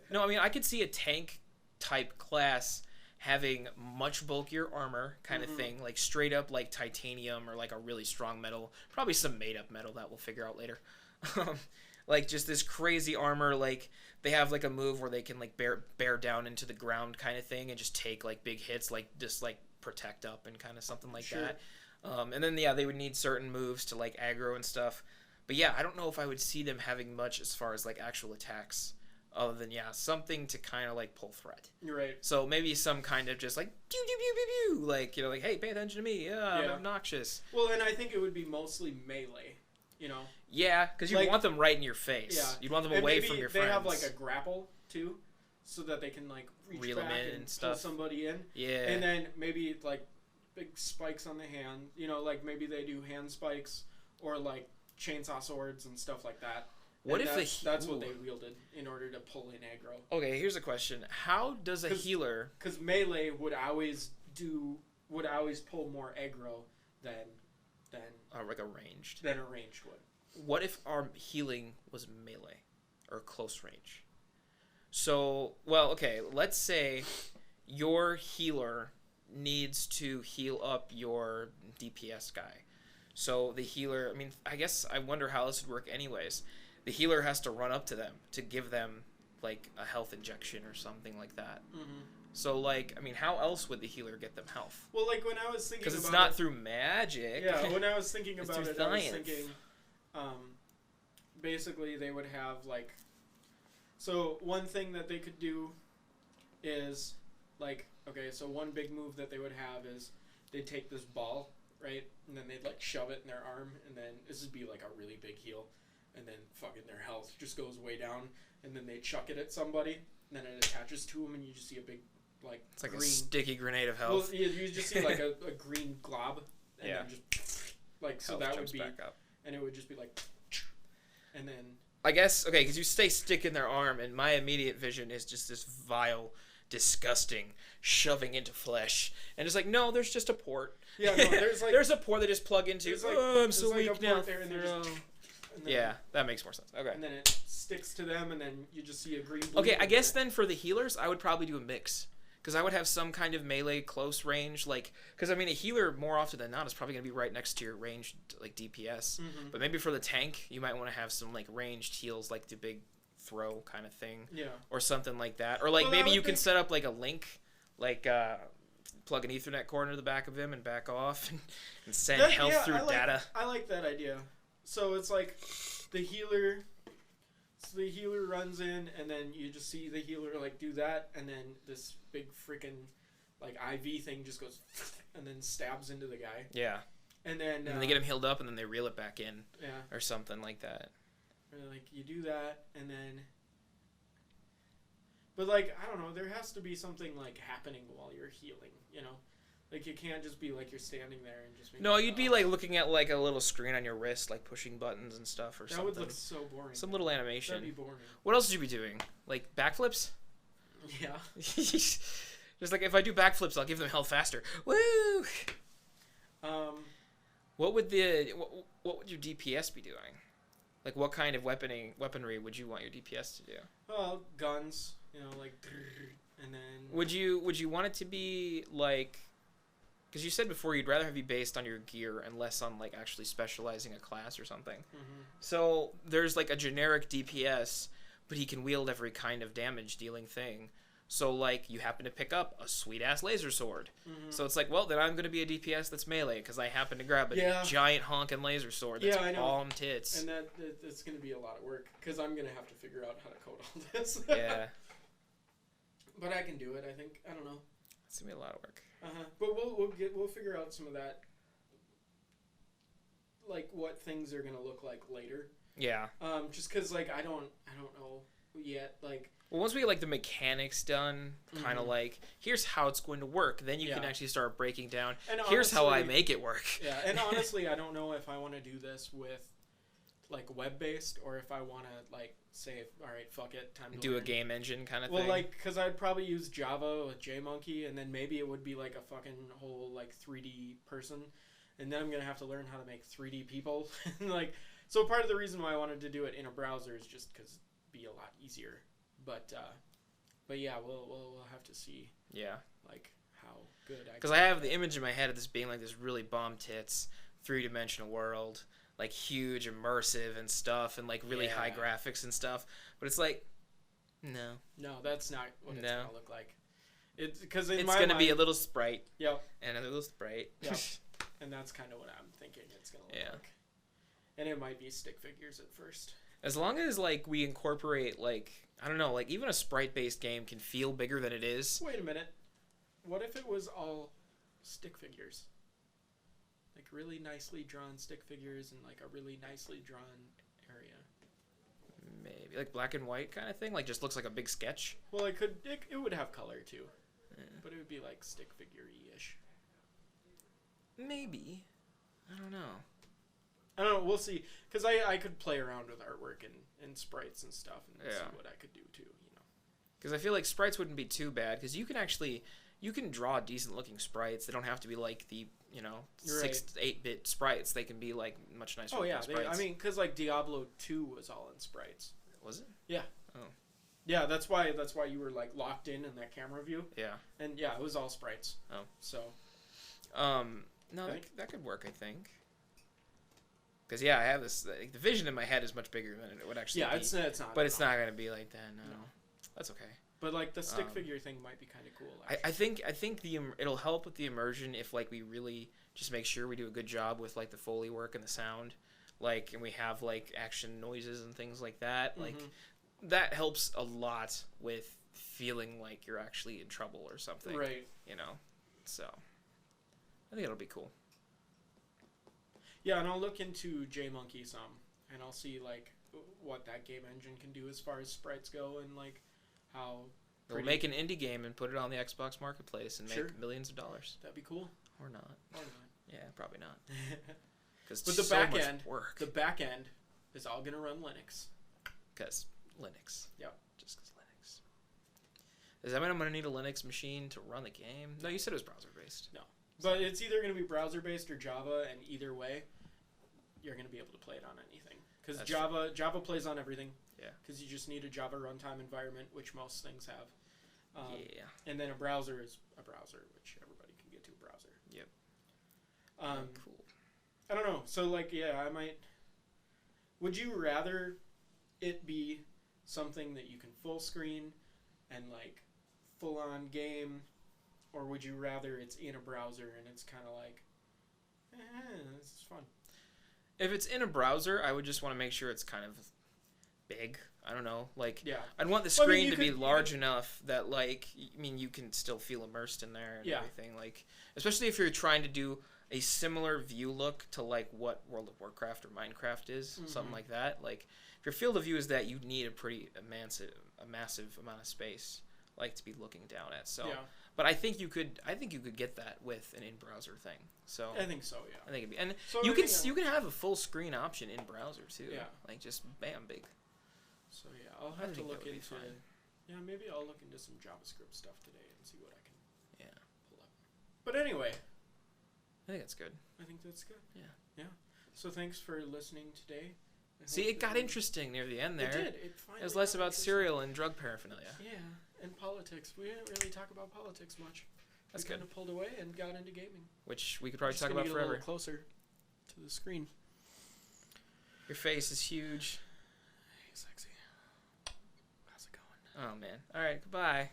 No, I mean, I could see a tank type class having much bulkier armor kind of thing, like straight up like titanium or like a really strong metal, probably some made up metal that we'll figure out later. Like just this crazy armor, like they have like a move where they can like bear down into the ground kind of thing and just take like big hits, like just like protect up and kind of something like Sure. that. And then yeah, they would need certain moves to like aggro and stuff. But yeah, I don't know if I would see them having much as far as like actual attacks, other than yeah, something to kind of like pull threat. You're right. So maybe some kind of just like pew pew pew pew pew, like you know, like hey, pay attention to me. I'm Yeah. obnoxious. Well, and I think it would be mostly melee. You know. Yeah, because you Like- want them right in your face. Yeah. You'd want them And away maybe from your they friends. have like a grapple too, so that they can like reach Reel 'em back in and and pull stuff. somebody in. Yeah. And then maybe like big spikes on the hand. You know, like maybe they do hand spikes or like chainsaw swords and stuff like that. What And if that's what ooh. they wielded in order to pull in aggro. Okay, here's a question: how does a 'Cause- healer? Because melee would always pull more aggro than Like a ranged. a ranged would. What if our healing was melee or close range? So, well, okay, let's say your healer needs to heal up your DPS guy. So the healer, I mean, I guess I wonder how this would work anyways. The healer has to run up to them to give them like a health injection or something like that. Mm-hmm. So like, I mean, how else would the healer get them health? Well, like when I was thinking Because about it's not it, through magic. yeah, when I was thinking It's about through it, I was science. thinking, basically they would have like, so one thing that they could do is like, okay, so one big move that they would have is they'd take this ball, right, and then they'd like shove it in their arm, and then this would be like a really big heal, and then fucking their health just goes way down, and then they chuck it at somebody, and then it attaches to them, and you just see a big like It's like green. a sticky grenade of Well, health. you just see like a green glob, and Yeah. then just like so Health that would jumps be, back up. and it would just be like, and then I guess, okay, because you say stick in their arm, and my immediate vision is just this vile, disgusting shoving into flesh. And it's like, no, there's just a port. yeah, no, there's like there's a port they just plug into. there's like- Oh, I'm there's so like a weak now. port there, and they're just- throw. and then, Yeah, that makes more sense. Okay. and then it sticks to them, and then you just see a green. Blue Okay, I in guess there. then for the healers, I would probably do a mix. Because I would have some kind of melee close range, like, because I mean, a healer more often than not is probably going to be right next to your ranged, like, DPS. Mhm. But maybe for the tank, you might want to have some, like, ranged heals, like the big throw kind of thing. Yeah. Or something like that. Or, like, Well, I maybe would you can think- set up, like, a link, like, plug an Ethernet cord into the back of him and back off and send That- health yeah, through I like, data. I like that idea. So it's like the healer. So the healer runs in, and then you just see the healer like do that, and then this big freaking like IV thing just goes and then stabs into the guy, Yeah. and then And then they get him healed up and then they reel it back in yeah, or something like that. or, like you do that, and then. But like I don't know, there has to be something like happening while you're healing, you know, like you can't just be like you're standing there and just. No, you'd be like looking at like a little screen on your wrist, like pushing buttons and stuff or that something. would look so boring. Some little That'd be animation. boring. What else would you be doing? Like backflips? Yeah. Just like if I do backflips, I'll give them health faster. Woo! What would what would your DPS be doing? Like what kind of weaponry would you want your DPS to do? Well, guns, you know, like, and then. Would you want it to be like? Because you said before you'd rather have you based on your gear and less on like actually specializing a class or something. Mm-hmm. So there's like a generic DPS, but he can wield every kind of damage dealing thing. So like you happen to pick up a sweet ass laser sword. Mm-hmm. So it's like, well, then I'm gonna be a DPS that's melee because I happen to grab a Yeah. giant honking laser sword that's Yeah, I know. bomb tits. And it's going to be a lot of work because I'm going to have to figure out how to code all this. Yeah, But I can do it. I think. I don't know. it's gonna be a lot of work. But we'll figure out some of that. Like what things are going to look like later. Yeah. Just because like I don't know yet. Like. Well, once we get like the mechanics done, kind of Mhm. like here's how it's going to work, then you can Yeah. actually start breaking down. And Here's how I honestly- make it work. Yeah, and honestly, I don't know if I want to do this with like web-based or if I want to like say, all right, fuck it, time to Do a learn. game engine kind of Well, thing. like, because I'd probably use Java with JMonkey, and then maybe it would be like a fucking whole like 3D person, and then I'm gonna have to learn how to make 3D people, and like, so part of the reason why I wanted to do it in a browser is just because it'd be a lot easier. But yeah, we'll have to see Yeah. like how good I. Because I have the image in my head of this being like this really bomb tits, 3-dimensional world, like huge, immersive and stuff, and like really high Yeah. graphics and stuff. But it's like, no. No, that's not what it's No. gonna look like. It's because in It's my going to mind, be a little sprite Yep. and another little sprite. Yep. And that's kind of what I'm thinking it's gonna look Yeah. like. And it might be stick figures at first. As long as like we incorporate like, I don't know, like even a sprite-based game can feel bigger than it is. Wait a minute. What if it was all stick figures? Like really nicely drawn stick figures and like a really nicely drawn area. Maybe like black and white kind of thing, like just looks like a big sketch. Well, it would have color too, Yeah. but it would be like stick figure-y ish. Maybe. I don't know. I don't know. We'll see. Because I could play around with artwork and sprites and stuff and Yeah. see what I could do too. You know. Because I feel like sprites wouldn't be too bad, because you can draw decent looking sprites. They don't have to be like the, You're 6 to 8-bit sprites. They can be like much nicer Oh looking yeah, sprites. because like Diablo 2 was all in sprites. Was it? Yeah, that's why you were like locked in that camera view, Yeah. and yeah, it was all sprites. Oh. So No, Right. that could work, I think. Because I have this. Like, the vision in my head is much bigger than it would actually be. it's not. But it's not gonna be like that. No. That's okay. But like the stick figure thing might be kind of cool. I think it'll help with the immersion if like we really just make sure we do a good job with like the Foley work and the sound, like, and we have like action noises and things like that. Like that helps a lot with feeling like you're actually in trouble or something. Right. So I think it'll be cool. Yeah, and I'll look into JMonkey some, and I'll see like what that game engine can do as far as sprites go, and like how They'll make an indie game and put it on the Xbox Marketplace and make millions of dollars. That'd be cool. Or not. Yeah, probably not. But the back end, the back end is all gonna run Linux. Because Linux. Yep. Just because Linux. Does that mean I'm gonna need a Linux machine to run the game? No, you said it was browser based. No, but it's either gonna be browser based or Java, and either way, you're gonna be able to play it on anything. Because Java plays on everything. Yeah. Because you just need a Java runtime environment, which most things have. Yeah. And then a browser is a browser, which everybody can get to a browser. Yep. Cool. I don't know. So, like, I might... Would you rather it be something that you can full screen and, like, full-on game, or would you rather it's in a browser and it's kind of like, this is fun? If it's in a browser, I would just want to make sure it's kind of big. I don't know. Like, I'd want the screen to be large enough that, like, you can still feel immersed in there and everything. Like, especially if you're trying to do a similar view look to, like, what World of Warcraft or Minecraft is, something like that. Like, if your field of view is that, you need a massive amount of space, like, to be looking down at. So, but I think you could get that with an in-browser thing. So I think so. Yeah. I think it'd be, and so you can have a full screen option in browser too. Yeah. Like just bam big. So I'll have to look into. Yeah, maybe I'll look into some JavaScript stuff today and see what I can. Pull up. But anyway, I think that's good. I think that's good. Yeah. So thanks for listening today. See, it got interesting near the end there. It did. It was less about cereal and drug paraphernalia. Yeah, and politics. We didn't really talk about politics much. That's we good. kind of pulled away and got into gaming, which we could probably talk about forever. A little closer to the screen. Your face is huge. Hey, sexy. How's it going? Oh man. All right. Goodbye.